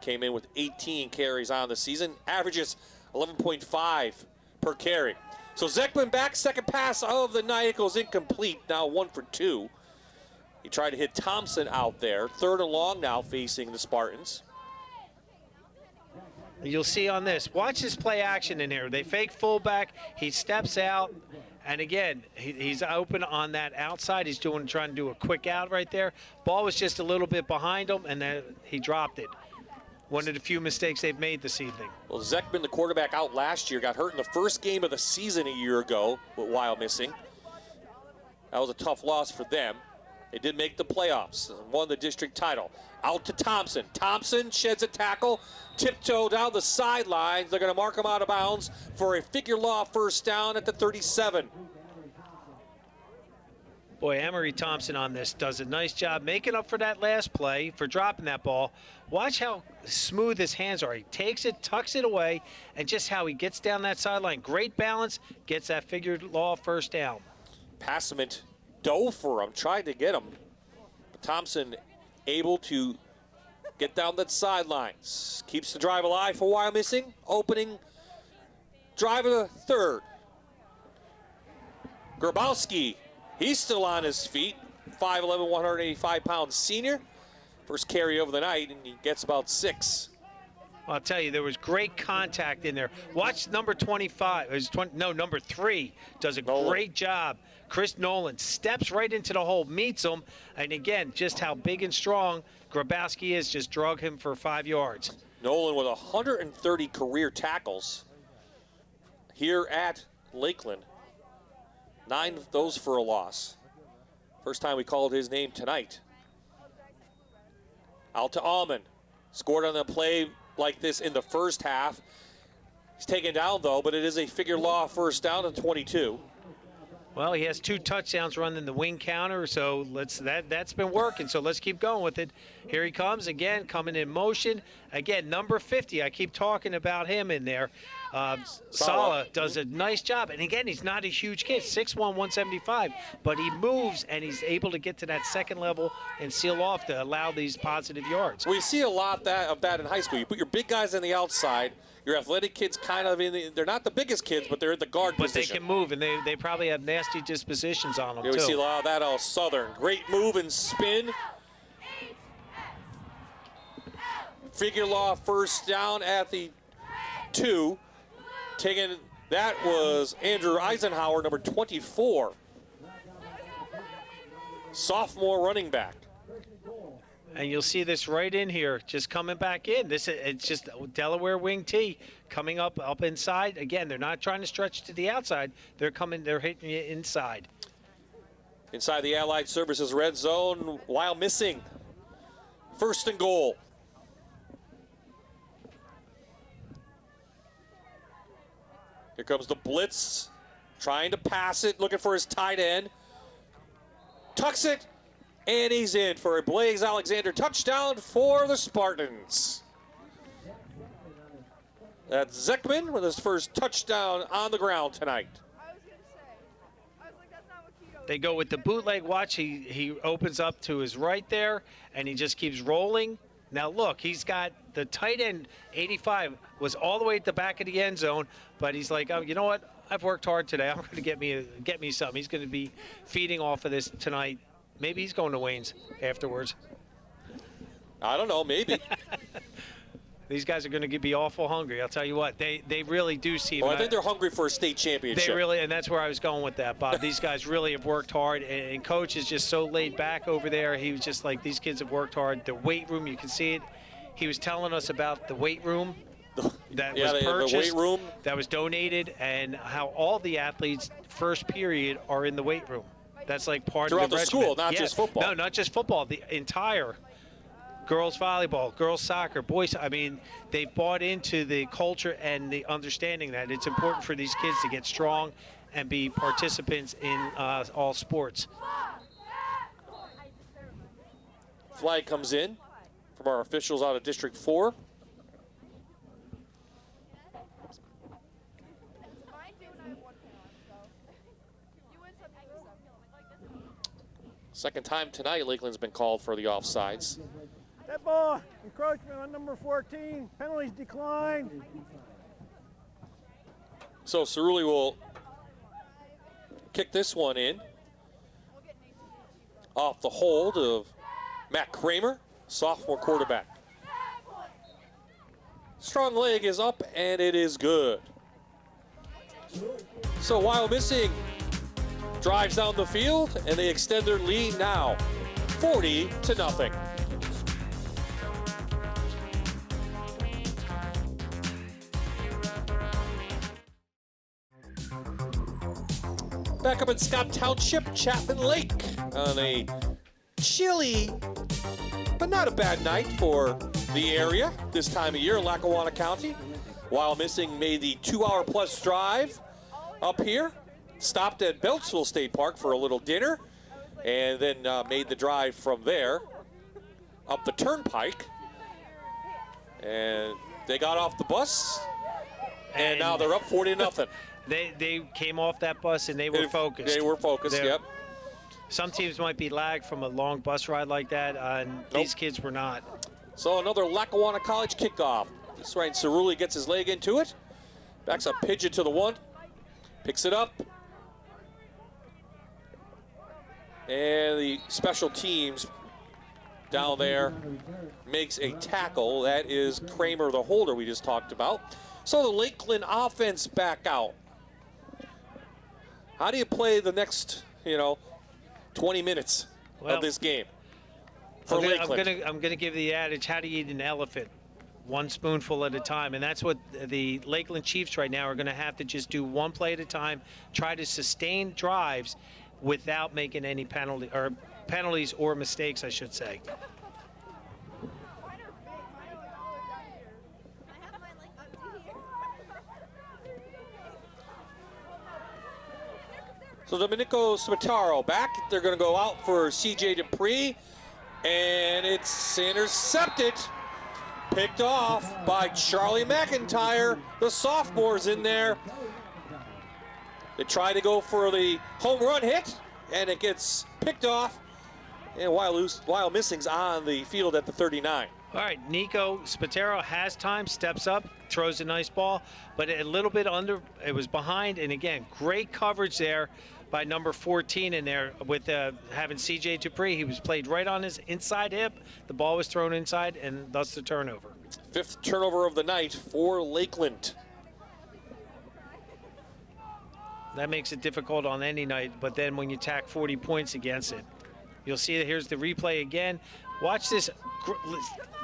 came in with 18 carries on the season, averages 11.5 per carry. So Zekman back, second pass of the night. It goes incomplete, now 1 for 2. He tried to hit Thompson out there. 3rd and long now facing the Spartans. You'll see on this. Watch this play action in here. They fake fullback. He steps out, And again, he's open on that outside. He's trying to do a quick out right there. Ball was just a little bit behind him, and then he dropped it. One of the few mistakes they've made this evening. Well, Zekman, the quarterback out last year, got hurt in the first game of the season a year ago with Wyomissing. That was a tough loss for them. They did make the playoffs and won the district title. Out to Thompson. Thompson sheds a tackle, tiptoe down the sidelines. They're going to mark him out of bounds for a figure law first down at the 37. Boy, Emery Thompson on this does a nice job making up for that last play, for dropping that ball. Watch how smooth his hands are. He takes it, tucks it away, and just how he gets down that sideline. Great balance, gets that figure law first down. Passament dove for him, tried to get him. But Thompson able to get down that sidelines. Keeps the drive alive for Wyomissing. Opening drive of the third. Grabowski, he's still on his feet. 5'11", 185-pound senior. First carry of the night, and he gets about 6. I'll tell you, there was great contact in there. Watch number 25, number 3 does a great job. Chris Nolan steps right into the hole, meets him, and again, just how big and strong Grabowski is, just drug him for 5 yards. Nolan with 130 career tackles here at Lakeland. 9 of those for a loss. First time we called his name tonight. Out to Allman. Scored on the play like this in the first half. He's taken down though, but it is a figure law first down at 22. Well, he has 2 touchdowns running the wing counter, so that's been working, so let's keep going with it. Here he comes again, coming in motion. Again, number 50, I keep talking about him in there. Sala does a nice job, and again, he's not a huge kid, 6'1", 175, but he moves, and he's able to get to that second level and seal off to allow these positive yards. We see a lot of that in high school. You put your big guys on the outside, your athletic kids kind of they're not the biggest kids, but they're at the guard position. But they can move, and they probably have nasty dispositions on them, too. We see a lot of that all Southern. Great move and spin. Figure law first down at the 2. Taking, that was Andrew Eisenhower, number 24. Sophomore running back. And you'll see this right in here, just coming back in. It's just Delaware wing T coming up inside. Again, they're not trying to stretch to the outside. They're hitting you inside. Inside the Allied Services red zone, Wyomissing. First and goal. Here comes the blitz, trying to pass it, looking for his tight end. Tucks it, and he's in for a Blaze Alexander touchdown for the Spartans. That's Zekman with his first touchdown on the ground tonight. They go with the bootleg. Watch, he opens up to his right there, and he just keeps rolling. Now look, he's got the tight end, 85, was all the way at the back of the end zone, but he's like, oh, you know what? I've worked hard today. I'm going to get me something. He's going to be feeding off of this tonight. Maybe he's going to Wayne's afterwards. I don't know, maybe. These guys are going to be awful hungry. I'll tell you what, they really do see. Well, I think they're hungry for a state championship. They really, and that's where I was going with that, Bob. These guys really have worked hard, and Coach is just so laid back over there. He was just like, these kids have worked hard. The weight room, you can see it. He was telling us about the weight room that was purchased, the weight room that was donated, and how all the athletes first period are in the weight room. That's like part throughout of the school, not just football. No, not just football. The entire girls volleyball, girls soccer, boys. I mean, they've bought into the culture and the understanding that it's important for these kids to get strong and be participants in all sports. Flag comes in from our officials out of District 4. Second time tonight, Lakeland's been called for the offsides. That ball, encroachment on number 14. Penalties declined. So Cerulli will kick this one in. Off the hold of Matt Kramer, sophomore quarterback. Strong leg is up, and it is good. So Wyomissing drives down the field, and they extend their lead now, 40-0. Back up in Scott Township, Chapman Lake, on a chilly but not a bad night for the area this time of year in Lackawanna County. Wyomissing made the 2-hour-plus drive up here, stopped at Beltsville State Park for a little dinner, and then made the drive from there up the turnpike. And they got off the bus, and now they're up 40-0. They came off that bus and they were focused. They were focused, yep. Some teams might be lagged from a long bus ride like that, and these kids were not. So another Lackawanna College kickoff. This right, Cerulli gets his leg into it. Backs up Pidgeot to the 1. Picks it up. And the special teams down there makes a tackle. That is Kramer, the holder we just talked about. So the Lakeland offense back out. How do you play the next, 20 minutes of this game for Lakeland? I'm gonna give the adage, how do you eat an elephant? One spoonful at a time, and that's what the Lakeland Chiefs right now are gonna have to just do, one play at a time, try to sustain drives without making any penalties or mistakes, I should say. So Domenico Spataro back. They're going to go out for C.J. Dupree, and it's intercepted. Picked off by Charlie McIntyre. The sophomore's in there. They try to go for the home run hit, and it gets picked off. And Wyomissing's on the field at the 39. All right, Nico Spataro has time, steps up, throws a nice ball, but a little bit under, it was behind, and again, great coverage there by number 14 in there with having C.J. Dupree. He was played right on his inside hip. The ball was thrown inside, and thus the turnover. 5th turnover of the night for Lakeland. That makes it difficult on any night, but then when you tack 40 points against it, you'll see that here's the replay again. Watch this.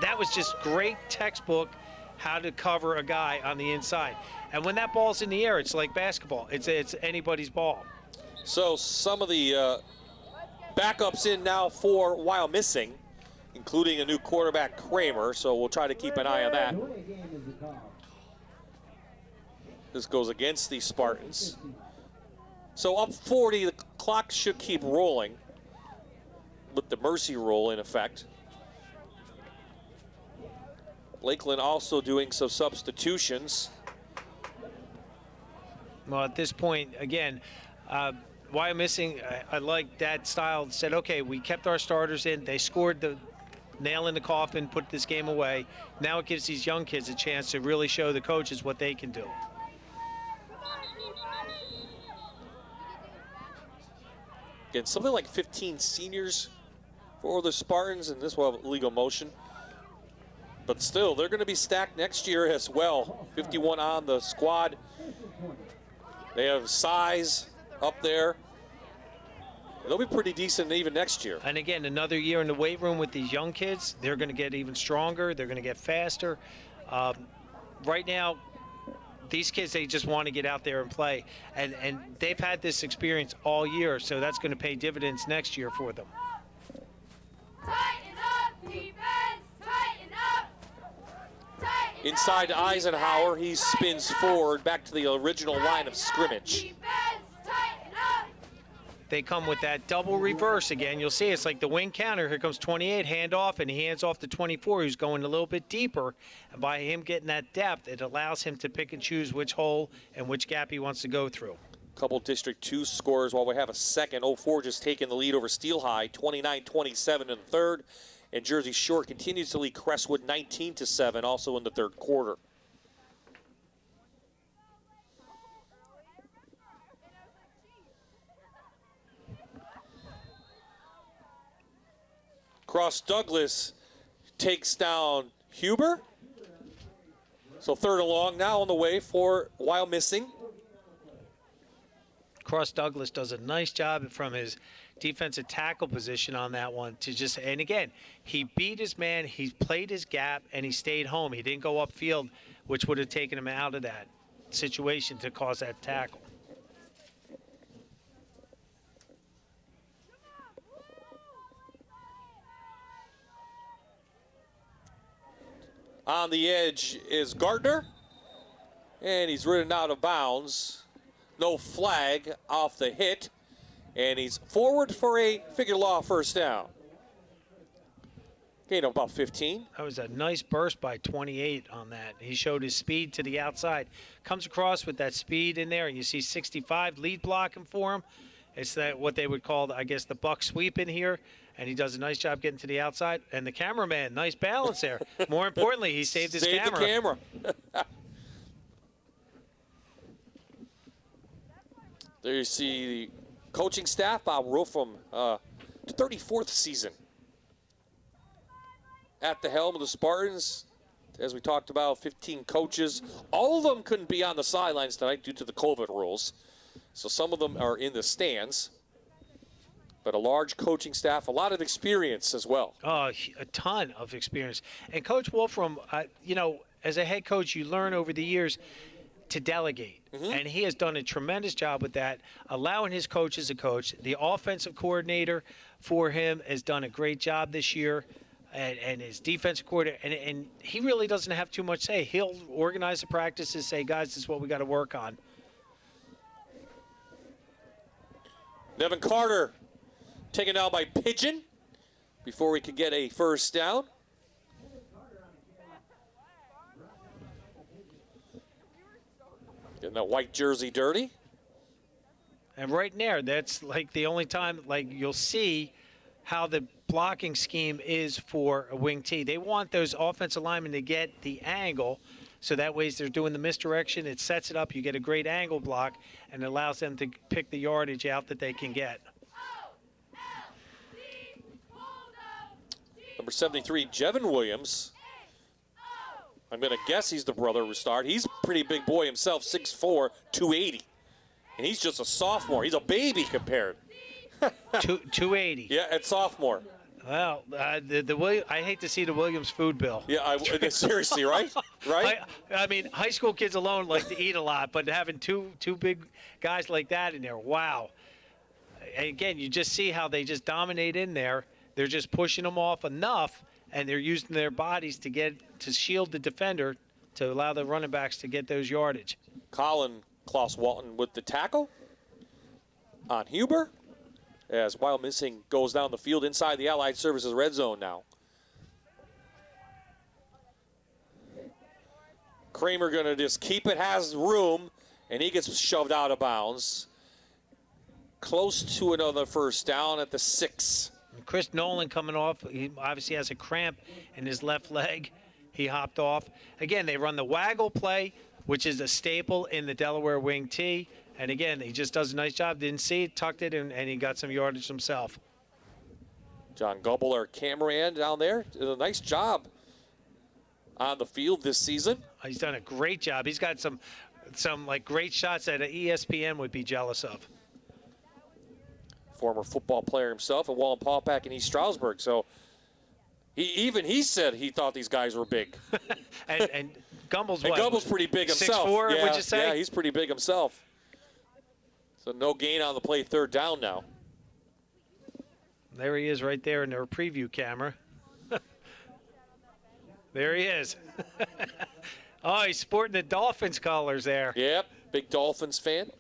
That was just great textbook how to cover a guy on the inside. And when that ball's in the air, it's like basketball. It's anybody's ball. So some of the backups in now for Wyomissing, including a new quarterback, Kramer, so we'll try to keep an eye on that. This goes against the Spartans. So up 40, the clock should keep rolling with the mercy rule in effect. Lakeland also doing some substitutions. Well, at this point, again, Wyomissing, I like that style, said, okay, we kept our starters in. They scored the nail in the coffin, put this game away. Now it gives these young kids a chance to really show the coaches what they can do. Again, something like 15 seniors for the Spartans, and this will have legal motion. But still, they're going to be stacked next year as well. 51 on the squad. They have size up there. They'll be pretty decent even next year. And again, another year in the weight room with these young kids. They're going to get even stronger. They're going to get faster. Right now, these kids, they just want to get out there and play. And they've had this experience all year, so that's going to pay dividends next year for them. Tighten up, defense! Tighten up! Tighten Inside to up, Eisenhower, he defense! spins forward back to the original line of scrimmage. Defense! Tighten up! They come with that double reverse again. You'll see it's like the wing counter. Here comes 28, hand off, and he hands off to 24, who's going a little bit deeper. And by him getting that depth, it allows him to pick and choose which hole and which gap he wants to go through. Couple District 2 scores while we have a second. 04 just taking the lead over Steel High, 29-27 in the third. And Jersey Shore continues to lead Crestwood 19-7, also in the third quarter. Cross Douglas takes down Huber. So third and long now on the way for Wyomissing. Cross Douglas does a nice job from his defensive tackle position on that one to just, and again, he beat his man, he played his gap, and he stayed home. He didn't go upfield, which would have taken him out of that situation to cause that tackle. On the edge is Gardner, and he's ridden out of bounds. No flag off the hit, and he's forward for a figure law first down. Gain of about 15. That was a nice burst by 28 on that. He showed his speed to the outside. Comes across with that speed in there, and you see 65 lead blocking for him. It's that what they would call, I guess, the buck sweep in here. And he does a nice job getting to the outside. And the cameraman, nice balance there. More importantly, he saved his camera. Saved the camera. There you see the coaching staff, Bob Roof, from 34th season at the helm of the Spartans. As we talked about, 15 coaches. All of them couldn't be on the sidelines tonight due to the COVID rules. So some of them are in the stands. But a large coaching staff, a lot of experience as well. Oh, a ton of experience. And Coach Wolfram, you know, as a head coach, you learn over the years to delegate. And he has done a tremendous job with that, allowing his coaches to coach. The offensive coordinator for him has done a great job this year, and his defensive coordinator. And he really doesn't have too much say. He'll organize the practices, say, guys, this is what we got to work on. Nevin Carter taken down by Pigeon before we could get a first down. Getting that white jersey dirty. And right there, that's like the only time like you'll see how the blocking scheme is for a wing T. They want those offensive linemen to get the angle, so that way as they're doing the misdirection, it sets it up, you get a great angle block, and it allows them to pick the yardage out that they can get. Number 73, Jevin Williams. I'm going to guess he's the brother who started. He's a pretty big boy himself, 6'4", 280. And he's just a sophomore. He's a baby compared. 280. Yeah, at sophomore. Well, I hate to see the Williams food bill. Yeah, seriously, right? Right? I mean, high school kids alone like to eat a lot, but having two big guys like that in there, wow. And again, you just see how they just dominate in there. They're just pushing them off enough, and they're using their bodies to shield the defender to allow the running backs to get those yardage. Colin Klaus Walton with the tackle on Huber as Wyomissing goes down the field inside the Allied Services red zone now. Kramer going to just keep it, has room, and he gets shoved out of bounds. Close to another first down at the 6. Chris Nolan coming off, he obviously has a cramp in his left leg. He hopped off. Again, they run the waggle play, which is a staple in the Delaware wing T. And again, he just does a nice job. Didn't see it, tucked it, and he got some yardage himself. John Gubble, our cameraman down there, did a nice job on the field this season. He's done a great job. He's got some like great shots that an ESPN would be jealous of. Former football player himself at Wallenpaupack and East Stroudsburg. So he said he thought these guys were big. and Gumbel's what? Gumbel's pretty big himself. 6'4", yeah, would you say? Yeah, he's pretty big himself. So no gain on the play, third down now. There he is right there in their preview camera. There he is. Oh, he's sporting the Dolphins colors there. Yep, big Dolphins fan.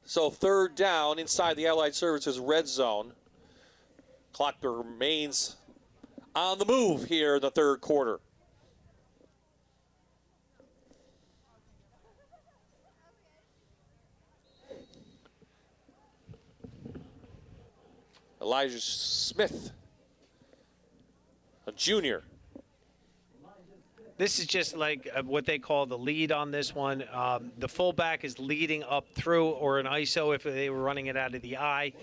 So third down inside the Allied Services red zone. Clock remains on the move here in the third quarter. Elijah Smith, a junior. This is just like what they call the lead on this one. The fullback is leading up through, or an ISO if they were running it out of the eye.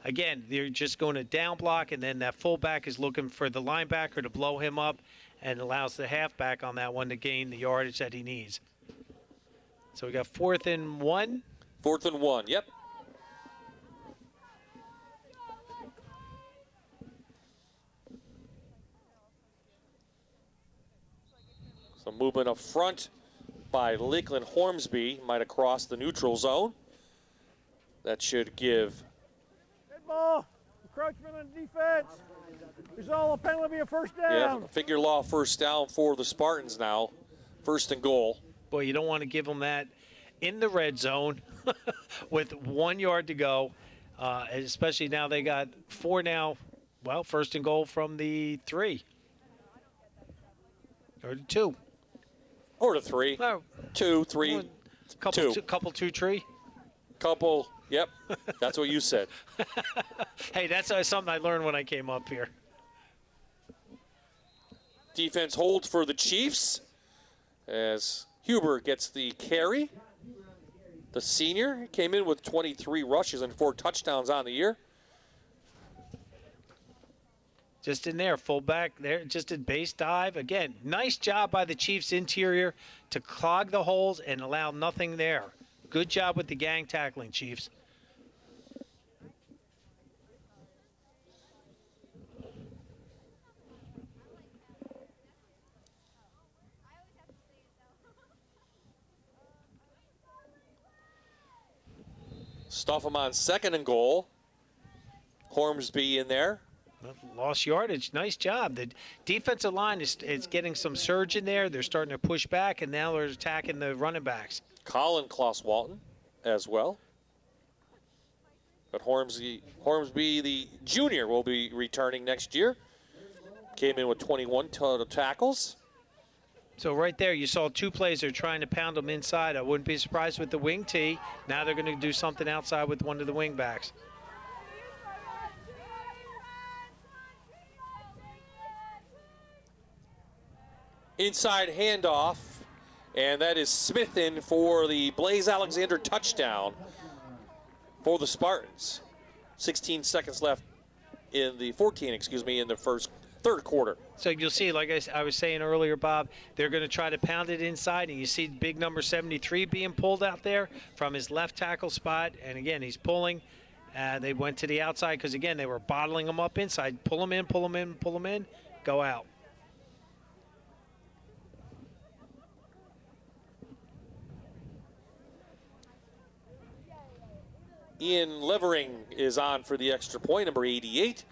Again, they're just going to down block, and then that fullback is looking for the linebacker to blow him up and allows the halfback on that one to gain the yardage that he needs. So we got 4th and 1. 4th and 1, yep. So movement up front by Lakeland Hornsby might have crossed the neutral zone. That should give. Good ball. Encroachment on defense. Result, a penalty, be a first down. Yeah, figure law first down for the Spartans now. 1st and goal. Boy, you don't want to give them that in the red zone with 1 yard to go, especially now they got 4 now. Well, 1st and goal from the 3. Or the 2. Or the 3. 2, 3, couple 2. Couple 2 tree. Couple, yep. That's what you said. Hey, that's something I learned when I came up here. Defense holds for the Chiefs as Huber gets the carry. The senior came in with 23 rushes and 4 touchdowns on the year. Just in there, fullback there, just a base dive. Again, nice job by the Chiefs interior to clog the holes and allow nothing there. Good job with the gang tackling, Chiefs. Stuff him on 2nd and goal. Hornsby in there. Lost yardage. Nice job. The defensive line is getting some surge in there. They're starting to push back, and now they're attacking the running backs. Colin Kloss-Walton as well. But Hornsby, the junior, will be returning next year. Came in with 21 total tackles. So right there, you saw 2 plays. They're trying to pound them inside. I wouldn't be surprised with the wing tee. Now they're going to do something outside with one of the wing backs. Inside handoff, and that is Smith in for the Blaze Alexander touchdown for the Spartans. 16 seconds left in the 14, in the third quarter. So you'll see, like I was saying earlier, Bob, they're going to try to pound it inside, and you see big number 73 being pulled out there from his left tackle spot, and again, he's pulling. They went to the outside because, again, they were bottling him up inside. Pull him in, pull him in, pull him in, go out. Ian Levering is on for the extra point, number 88.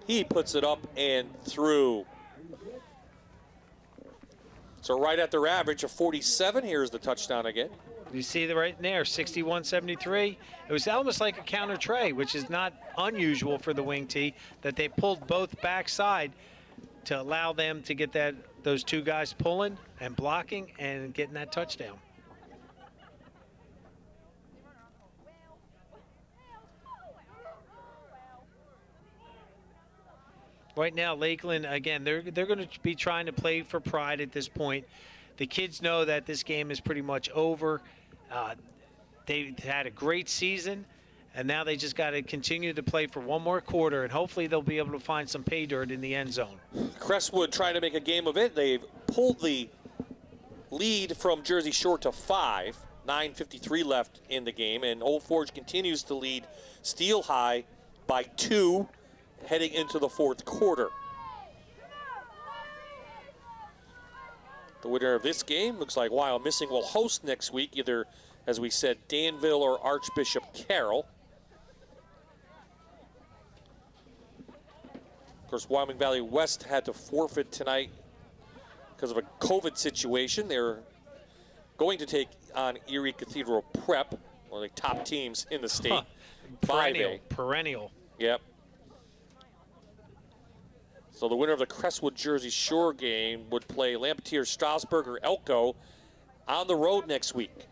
He puts it up and through. So right at their average of 47. Here's the touchdown again. You see the right there, 61-73. It was almost like a counter tray, which is not unusual for the wing tee, that they pulled both backside to allow them to get those 2 guys pulling and blocking and getting that touchdown. Right now, Lakeland, again, they're going to be trying to play for pride at this point. The kids know that this game is pretty much over. They had a great season, and now they just got to continue to play for one more quarter, and hopefully they'll be able to find some pay dirt in the end zone. Crestwood trying to make a game of it. They've pulled the lead from Jersey Shore to 5. 9:53 left in the game, and Old Forge continues to lead Steel High by 2. Heading into the 4th quarter. The winner of this game looks like Wyomissing will host next week, either, as we said, Danville or Archbishop Carroll. Of course, Wyoming Valley West had to forfeit tonight because of a COVID situation. They're going to take on Erie Cathedral Prep, one of the top teams in the state. Perennial. Yep. So the winner of the Crestwood Jersey Shore game would play Lampeter, Strasburg, or Elko on the road next week.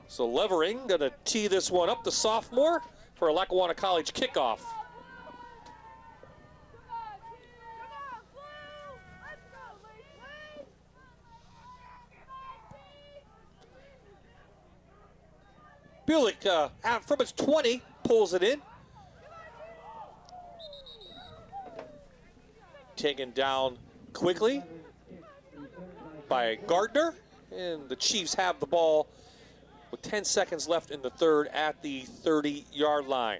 So Levering going to tee this one up, the sophomore, for a Lackawanna College kickoff. Bulick from its 20 pulls it in. Taken down quickly by Gardner, And the Chiefs have the ball with 10 seconds left in the third at the 30-yard line.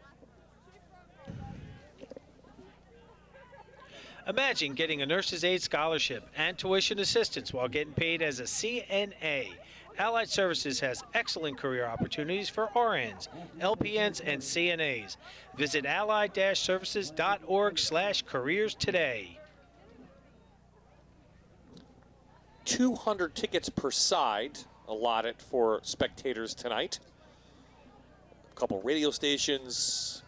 Imagine getting a nurse's aid scholarship and tuition assistance while getting paid as a CNA. Allied Services has excellent career opportunities for RNs, LPNs, and CNAs. Visit allied-services.org/careers today. 200 tickets per side allotted for spectators tonight. A couple radio stations,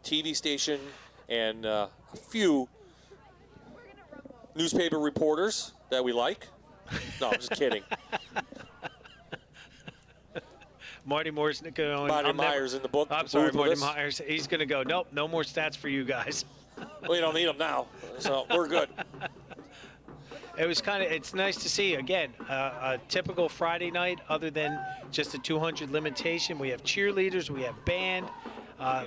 TV station, and a few newspaper reporters that we like. No, I'm just kidding. Marty Moore's going. Marty Myers in the book. I'm sorry, Marty Myers. He's going to go, nope, no more stats for you guys. We don't need them now, so we're good. It was it's nice to see, again, a typical Friday night other than just the 200 limitation. We have cheerleaders, we have band,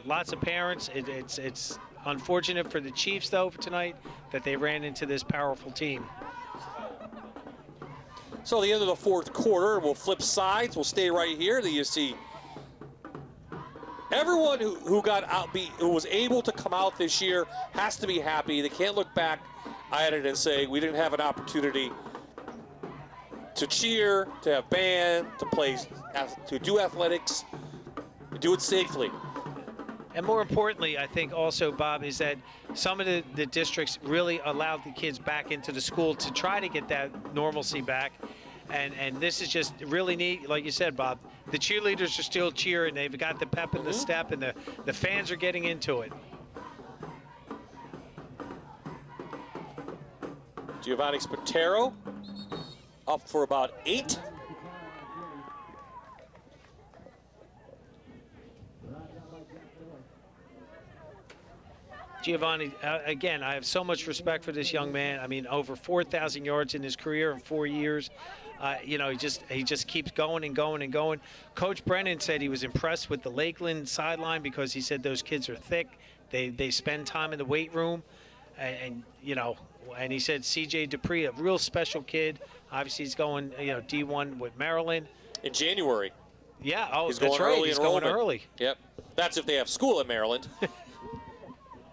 lots of parents. It's unfortunate for the Chiefs, though, for tonight that they ran into this powerful team. So the end of the fourth quarter, we'll flip sides. We'll stay right here. You see everyone who got outbeat, who was able to come out this year, has to be happy. They can't look back at it and say we didn't have an opportunity to cheer, to have band, to play, to do athletics, to do it safely. And more importantly, I think also, Bob, is that some of the districts really allowed the kids back into the school to try to get that normalcy back. And this is just really neat. Like you said, Bob, the cheerleaders are still cheering. They've got the pep in the step, and the fans are getting into it. Giovanni Spatero up for about 8. Giovanni, again, I have so much respect for this young man. I mean, over 4,000 yards in his career in 4 years. You know, he just keeps going and going and going. Coach Brennan said he was impressed with the Lakeland sideline because he said those kids are thick. They spend time in the weight room, and you know, and he said C.J. Dupree, a real special kid. Obviously, he's going D1 with Maryland in January. Yeah, he's that's going right. Early He's going early. Yep, that's if they have school in Maryland.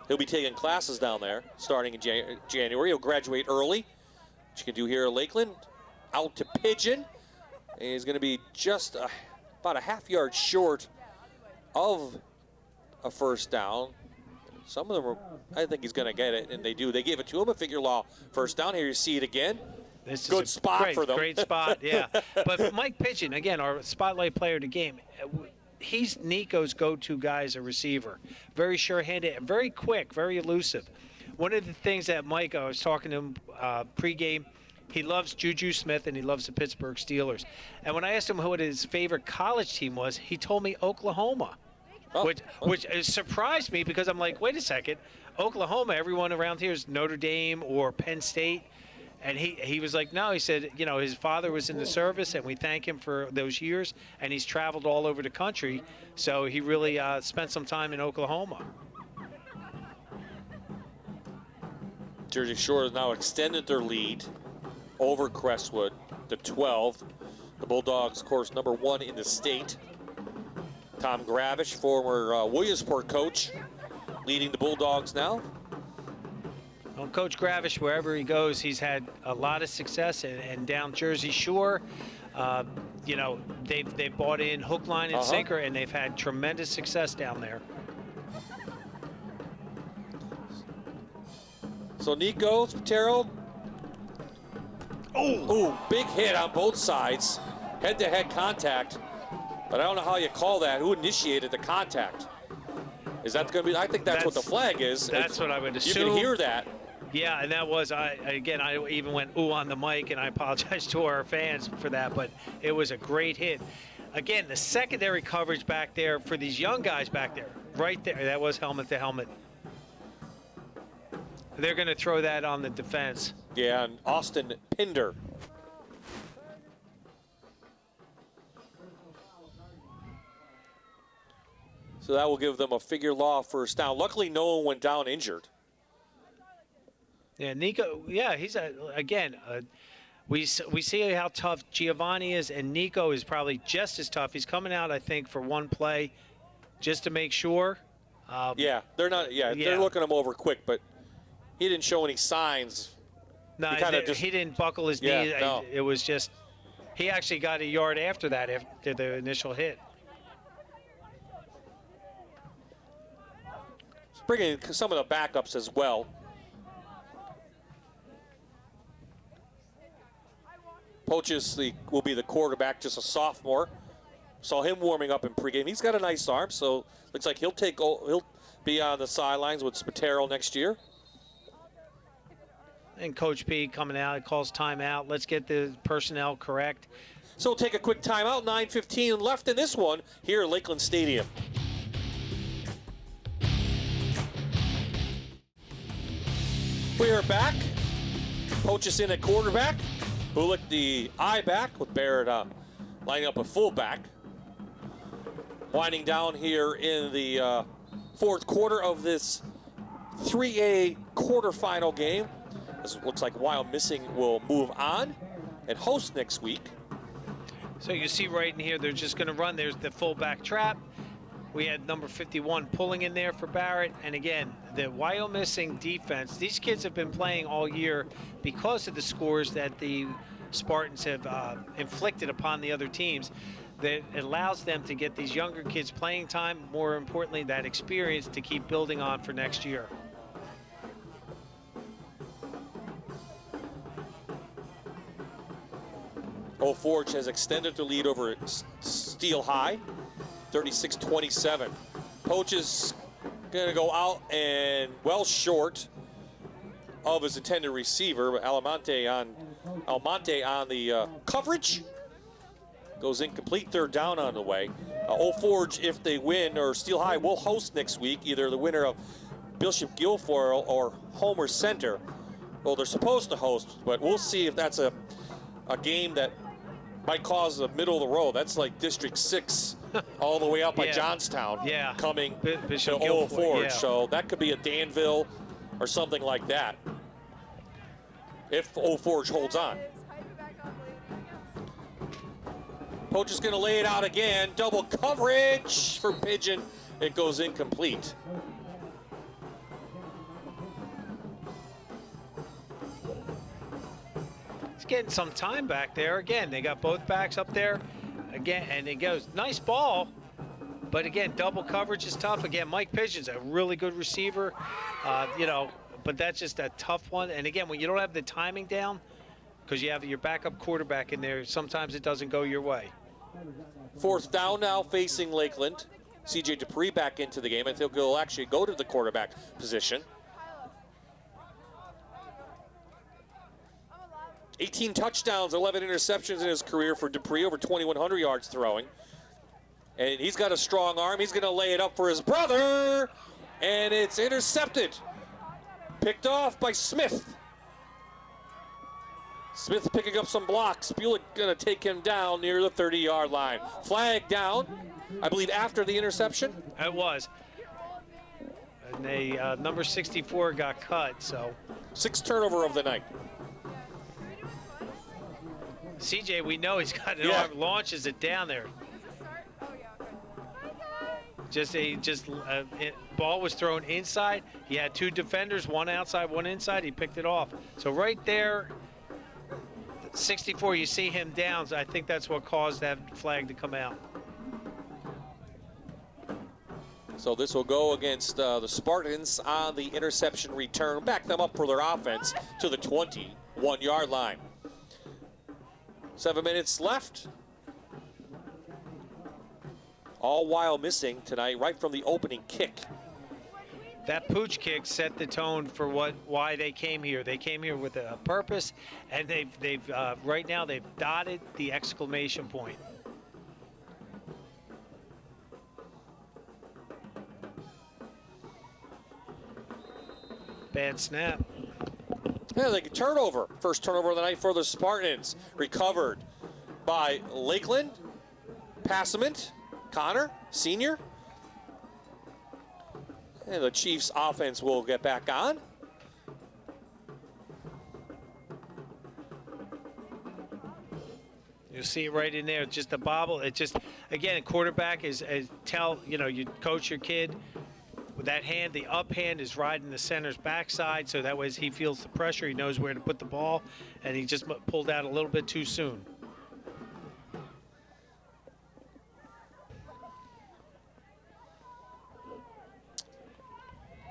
He'll be taking classes down there starting in January. He'll graduate early, which you can do here at Lakeland. Out to Pigeon. And he's going to be just about a half-yard short of a first down. Some of them I think he's going to get it, and they do. They gave it to him, a figure law first down. Here you see it again. This Good is spot for them. Great spot, yeah. But Mike Pigeon, again, our spotlight player of the game, he's Nico's go-to guy as a receiver. Very sure-handed, very quick, very elusive. One of the things that Mike, I was talking to him pregame, he loves Juju Smith and he loves the Pittsburgh Steelers. And when I asked him what his favorite college team was, he told me Oklahoma, which surprised me because I'm like, wait a second, Oklahoma, everyone around here is Notre Dame or Penn State. And he was like, no, he said, you know, his father was in the service, and we thank him for those years, and he's traveled all over the country, so he really spent some time in Oklahoma. Jersey Shore has now extended their lead over Crestwood to 12. The Bulldogs, of course, #1 in the state. Tom Gravish, former Williamsport coach, leading the Bulldogs now. Well, Coach Gravish, wherever he goes, he's had a lot of success, and down Jersey Shore, you know, they've bought in hook, line, and sinker, and they've had tremendous success down there. So Nico Spatero, oh, big hit on both sides, head-to-head contact, but I don't know how you call that. Who initiated the contact? Is that going to be? I think that's what the flag is. That's what I would assume. You can hear that. Yeah, and that was, I even went ooh on the mic, and I apologize to our fans for that, but it was a great hit. Again, the secondary coverage back there for these young guys back there, right there, that was helmet to helmet. They're going to throw that on the defense. Yeah, and Austin Pinder. So that will give them a figure law first down. Luckily, no one went down injured. Yeah, Nico, yeah, he's, We see how tough Giovanni is, and Nico is probably just as tough. He's coming out, I think, for one play just to make sure. Yeah, they're not. Yeah, they're looking him over quick, but he didn't show any signs. No, he didn't buckle his knee. No. It was just he actually got a yard after that, after the initial hit. Bringing in some of the backups as well. Poaches will be the quarterback, just a sophomore. Saw him warming up in pregame. He's got a nice arm, so looks like he'll be on the sidelines with Spatero next year. And Coach P coming out, he calls timeout. Let's get the personnel correct. So we'll take a quick timeout. 9:15 left in this one here at Lakeland Stadium. We are back. Poaches in at quarterback. Bullock the I back with Barrett lining up a fullback. Winding down here in the fourth quarter of this 3A quarterfinal game. This looks like Wyomissing will move on and host next week. So you see right in here, they're just going to run. There's the fullback trap. We had number 51 pulling in there for Barrett. And again, the Wyomissing defense, these kids have been playing all year because of the scores that the Spartans have inflicted upon the other teams. That allows them to get these younger kids playing time, more importantly, that experience to keep building on for next year. Old Forge has extended the lead over Steel High, 36-27. Poaches gonna go out and well short of his intended receiver, Almonte on the coverage. Goes incomplete, third down on the way. Old Forge, if they win, or Steel High will host next week, either the winner of Bishop Guilfoyle or Homer Center. Well, they're supposed to host, but we'll see if that's a game that might cause the middle of the road. That's like District 6 all the way up by Johnstown coming to Old Forge. Yeah. So that could be a Danville or something like that if Old Forge holds on. Poach is going to lay it out again. Double coverage for Pigeon. It goes incomplete. He's getting some time back there. Again, they got both backs up there. Again, and it goes, nice ball. But again, double coverage is tough. Again, Mike Pigeon's a really good receiver. But that's just a tough one. And again, when you don't have the timing down, because you have your backup quarterback in there, sometimes it doesn't go your way. Fourth down now facing Lakeland. CJ Dupree back into the game. I think he'll actually go to the quarterback position. 18 touchdowns, 11 interceptions in his career for Dupree, over 2,100 yards throwing. And he's got a strong arm. He's going to lay it up for his brother. And it's intercepted. Picked off by Smith. Smith picking up some blocks. Bulick going to take him down near the 30-yard line. Flag down, I believe, after the interception. It was. And they, number 64 got cut, so. 6th turnover of the night. CJ, we know he's got an arm, launches it down there. Ball was thrown inside. He had two defenders, one outside, one inside. He picked it off. So right there, 64, you see him down. So I think that's what caused that flag to come out. So this will go against the Spartans on the interception return. Back them up for their offense to the 21-yard line. 7 minutes left. All Wyomissing tonight, right from the opening kick. That pooch kick set the tone for why they came here. They came here with a purpose, and they've right now they've dotted the exclamation point. Bad snap. Yeah, they get turnover. First turnover of the night for the Spartans. Recovered by Lakeland. Passament, Connor, senior. And the Chiefs offense will get back on. You'll see it right in there. Just a bobble. It just, again, a quarterback is you coach your kid with that hand. The up hand is riding the center's backside, so that way as he feels the pressure, he knows where to put the ball, and he just pulled out a little bit too soon.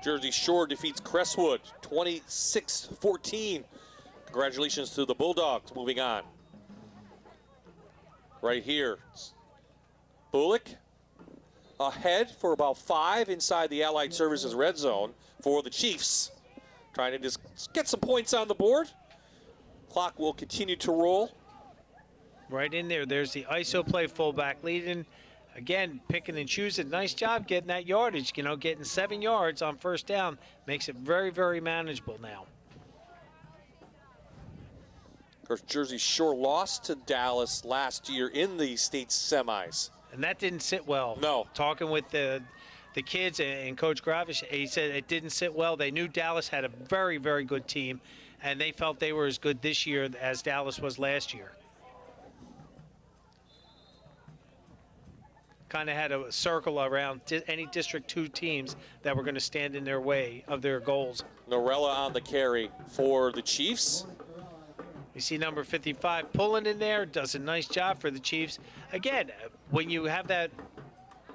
Jersey Shore defeats Crestwood 26-14. Congratulations to the Bulldogs. Moving on. Right here, Bullock ahead for about 5 inside the Allied Services red zone for the Chiefs. Trying to just get some points on the board. Clock will continue to roll. Right in there. There's the ISO play, fullback leading. Again, picking and choosing. Nice job getting that yardage. Getting 7 yards on first down makes it very, very manageable now. Of course, Jersey Shore lost to Dallas last year in the state semis. And that didn't sit well. No. Talking with the kids and Coach Gravish, he said it didn't sit well. They knew Dallas had a very, very good team, and they felt they were as good this year as Dallas was last year. Kind of had a circle around any District 2 teams that were going to stand in their way of their goals. Norella on the carry for the Chiefs. You see number 55 pulling in there, does a nice job for the Chiefs. Again, when you have that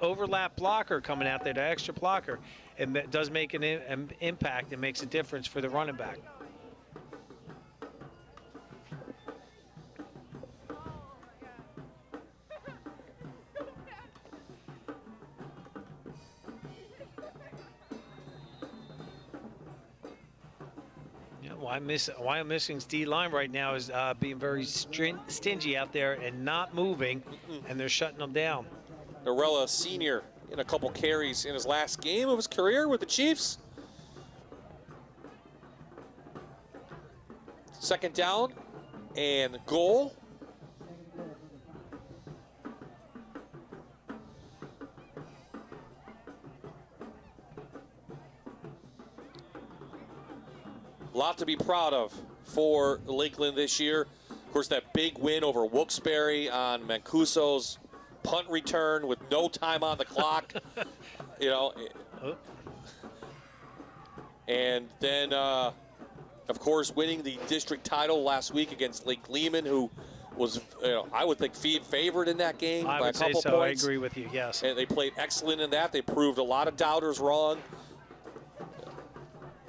overlap blocker coming out there, the extra blocker, it does make an impact. It makes a difference for the running back. Wyomissing's D-line right now is being very stingy out there and not moving, and they're shutting them down. Norella, senior, in a couple carries in his last game of his career with the Chiefs. Second down and goal. A lot to be proud of for Lakeland this year. Of course, that big win over Wilkes-Barre on Mancuso's punt return with no time on the clock. And then, of course, winning the district title last week against Lake Lehman, who was, I would think, favored in that game by a couple points. I agree with you, yes. And they played excellent in that. They proved a lot of doubters wrong.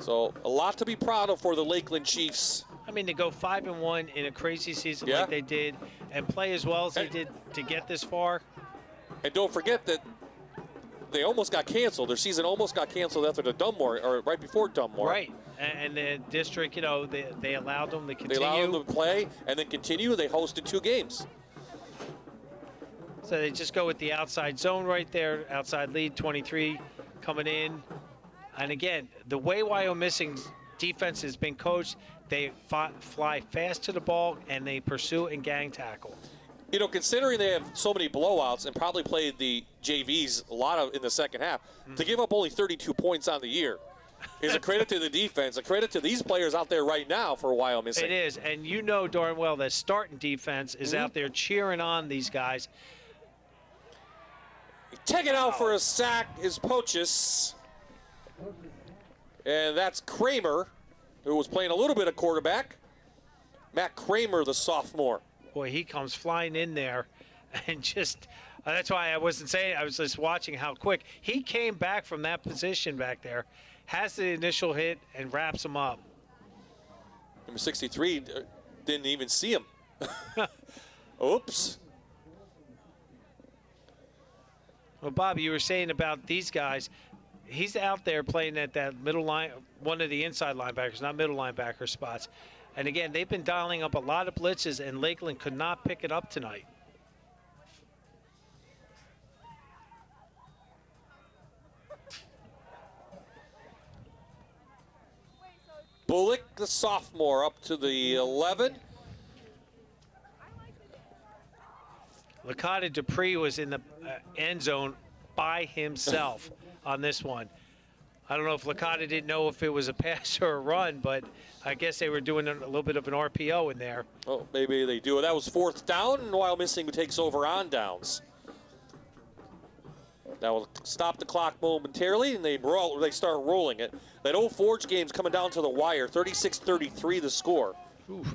So a lot to be proud of for the Lakeland Chiefs. I mean, to go 5-1 in a crazy season like they did and play as well as they did to get this far. And don't forget that they almost got canceled. Their season almost got canceled after the Dunmore, or right before Dunmore. Right. And the district, they allowed them to continue. They allowed them to play and then continue. They hosted 2 games. So they just go with the outside zone right there, outside lead, 23 coming in. And again, the way Wyomissing's defense has been coached, they fly fast to the ball and they pursue and gang tackle. Considering they have so many blowouts and probably played the JVs a lot in the second half, to give up only 32 points on the year is a credit to the defense, a credit to these players out there right now for Wyomissing. It is, and you know darn well that starting defense is out there cheering on these guys. Taken out for a sack is Pochis. And that's Kramer, who was playing a little bit of quarterback. Matt Kramer, the sophomore. Boy, he comes flying in there and just, that's why I wasn't saying, I was just watching how quick. He came back from that position back there, has the initial hit, and wraps him up. Number 63 didn't even see him. Oops. Well, Bob, you were saying about these guys, he's out there playing at that middle line, one of the inside linebackers, not middle linebacker spots. And again, they've been dialing up a lot of blitzes, and Lakeland could not pick it up tonight. Bullock, the sophomore, up to the 11. Licata Dupree was in the end zone by himself on this one. I don't know if Licata didn't know if it was a pass or a run, but I guess they were doing a little bit of an RPO in there. Oh, maybe they do. That was 4th down, and Wyomissing takes over on downs. That will stop the clock momentarily, and they start rolling it. That Old Forge game's coming down to the wire, 36-33 the score. Oof.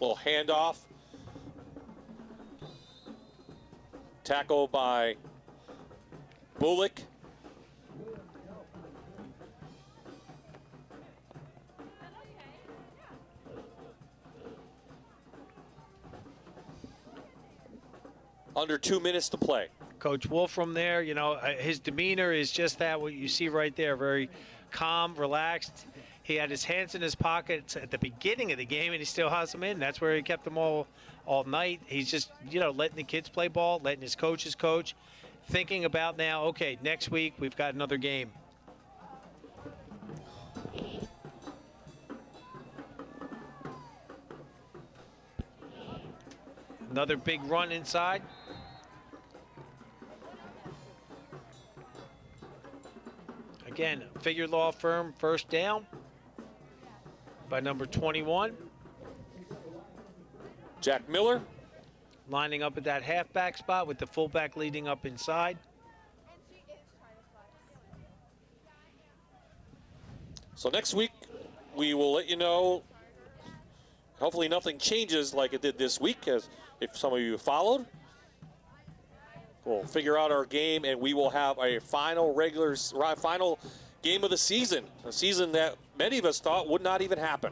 Little handoff. Tackle by Bullock. Under 2 minutes to play. Coach Wolfram there, you know, his demeanor is just that, what you see right there, very calm, relaxed. He had his hands in his pockets at the beginning of the game, and he still has them in. That's where he kept them all night. He's just, you know, letting the kids play ball, letting his coaches coach, thinking about now, okay, next week we've got another game. Another big run inside. Again, Figure Law Firm, first down by number 21. Jack Miller. Lining up at that halfback spot with the fullback leading up inside. So next week, we will let you know. Hopefully nothing changes like it did this week, as if some of you followed. We'll figure out our game, and we will have a final game of the season, a season that many of us thought would not even happen.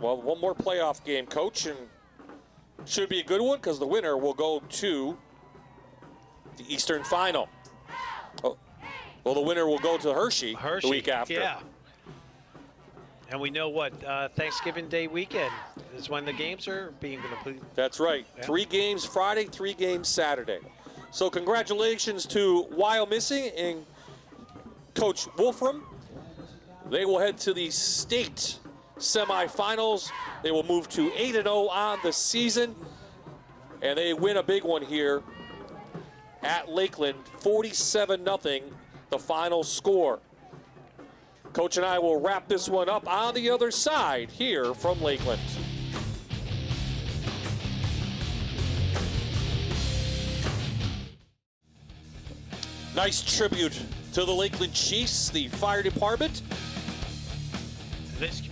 Well, one more playoff game, Coach, and should be a good one because the winner will go to the Eastern Final. Oh, well, the winner will go to Hershey the week after. Yeah. And we know what, Thanksgiving Day weekend is when the games are being completed. That's right. Yeah. 3 games Friday, 3 games Saturday. So congratulations to Wyomissing and Coach Wolfram. They will head to the state semifinals. They will move to 8-0 on the season. And they win a big one here at Lakeland, 47-0, the final score. Coach and I will wrap this one up on the other side here from Lakeland. Nice tribute to the Lakeland Chiefs, the fire department.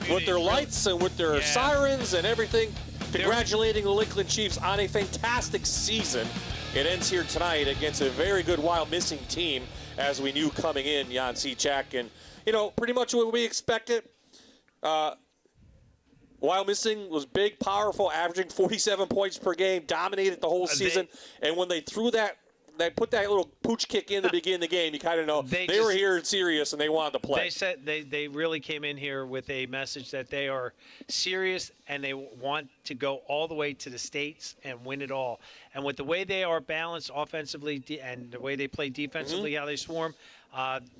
With their lights and with their sirens and everything. Congratulating the Lakeland Chiefs on a fantastic season. It ends here tonight against a very good Wyomissing team, as we knew coming in, Jan Cechak. And, you know, pretty much what we expected. Wyomissing was big, powerful, averaging 47 points per game, dominated the whole season. And when they threw that, they put that little pooch kick in to begin the game, you kind of know they were here serious and they wanted to play. They said they really came in here with a message that they are serious and they want to go all the way to the States and win it all. And with the way they are balanced offensively and the way they play defensively, how they swarm,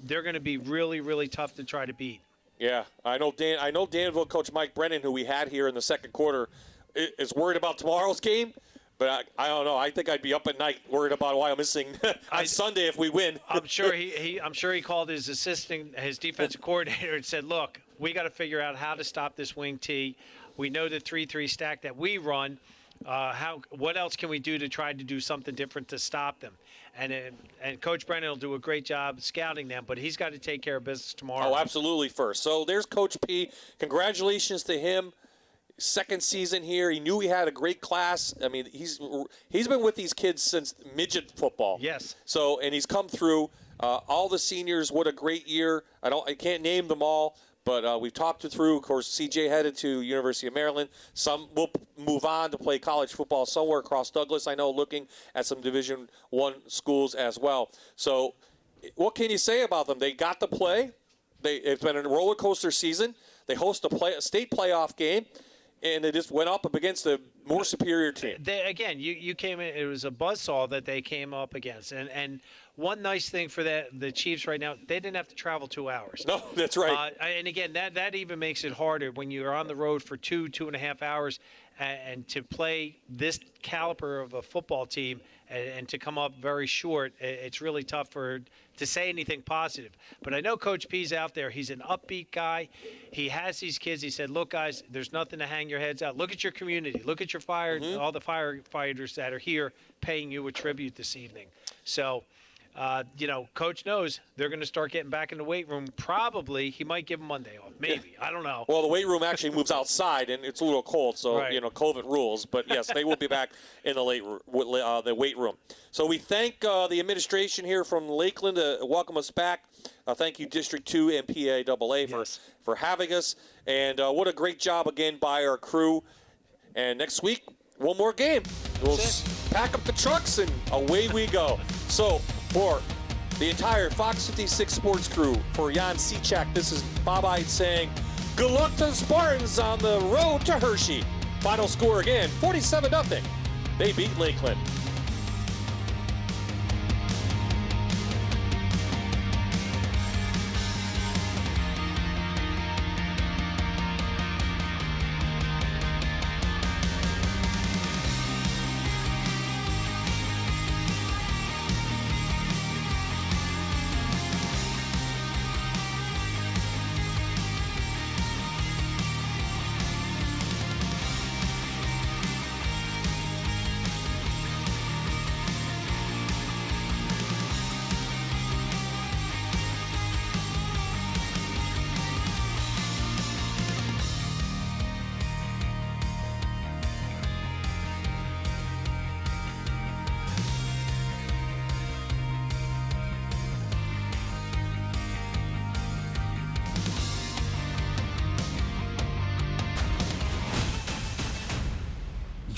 they're going to be really, really tough to try to beat. Yeah, I know Danville coach Mike Brennan, who we had here in the second quarter, is worried about tomorrow's game. But I don't know. I think I'd be up at night worried about Wyomissing on Sunday if we win. I'm sure he called his defensive coordinator, and said, "Look, we got to figure out how to stop this wing T. We know the 3-3 stack that we run. What else can we do to try to do something different to stop them?" And Coach Brennan will do a great job scouting them, but he's got to take care of business tomorrow. Oh, absolutely first. So there's Coach P. Congratulations to him. Second season here. He knew he had a great class. I mean, he's been with these kids since midget football. Yes. So, and he's come through. All the seniors, what a great year. I can't name them all, but we've talked it through. Of course, CJ headed to University of Maryland. Some will move on to play college football somewhere across Douglas, I know, looking at some Division I schools as well. So what can you say about them? They got to play. It's been a roller coaster season. They host a state playoff game. And they just went up against a more superior team. You came in. It was a buzzsaw that they came up against, and one nice thing for the Chiefs right now, they didn't have to travel 2 hours. No, that's right. And again, that even makes it harder when you're on the road for 2.5 hours, and to play this caliber of a football team and to come up very short. It's really tough to say anything positive. But I know Coach P's out there. He's an upbeat guy. He has these kids. He said, look, guys, there's nothing to hang your heads out. Look at your community. Look at your all the firefighters that are here paying you a tribute this evening. So, Coach knows they're going to start getting back in the weight room. Probably he might give them Monday off. Maybe. I don't know. Well, the weight room actually moves outside, and it's a little cold, so, right. COVID rules. But, yes, they will be back in the weight room. So we thank the administration here from Lakeland to welcome us back. Thank you, District 2 and PAAA for having us. And what a great job, again, by our crew. And next week, one more game. We'll pack up the trucks, and away we go. So, for the entire Fox 56 sports crew, for Jan Sechak, this is Bob Ide saying, good luck to the Spartans on the road to Hershey. Final score again, 47-0. They beat Lakeland.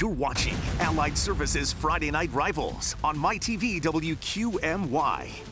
You're watching Allied Services Friday Night Rivals on MyTV WQMY.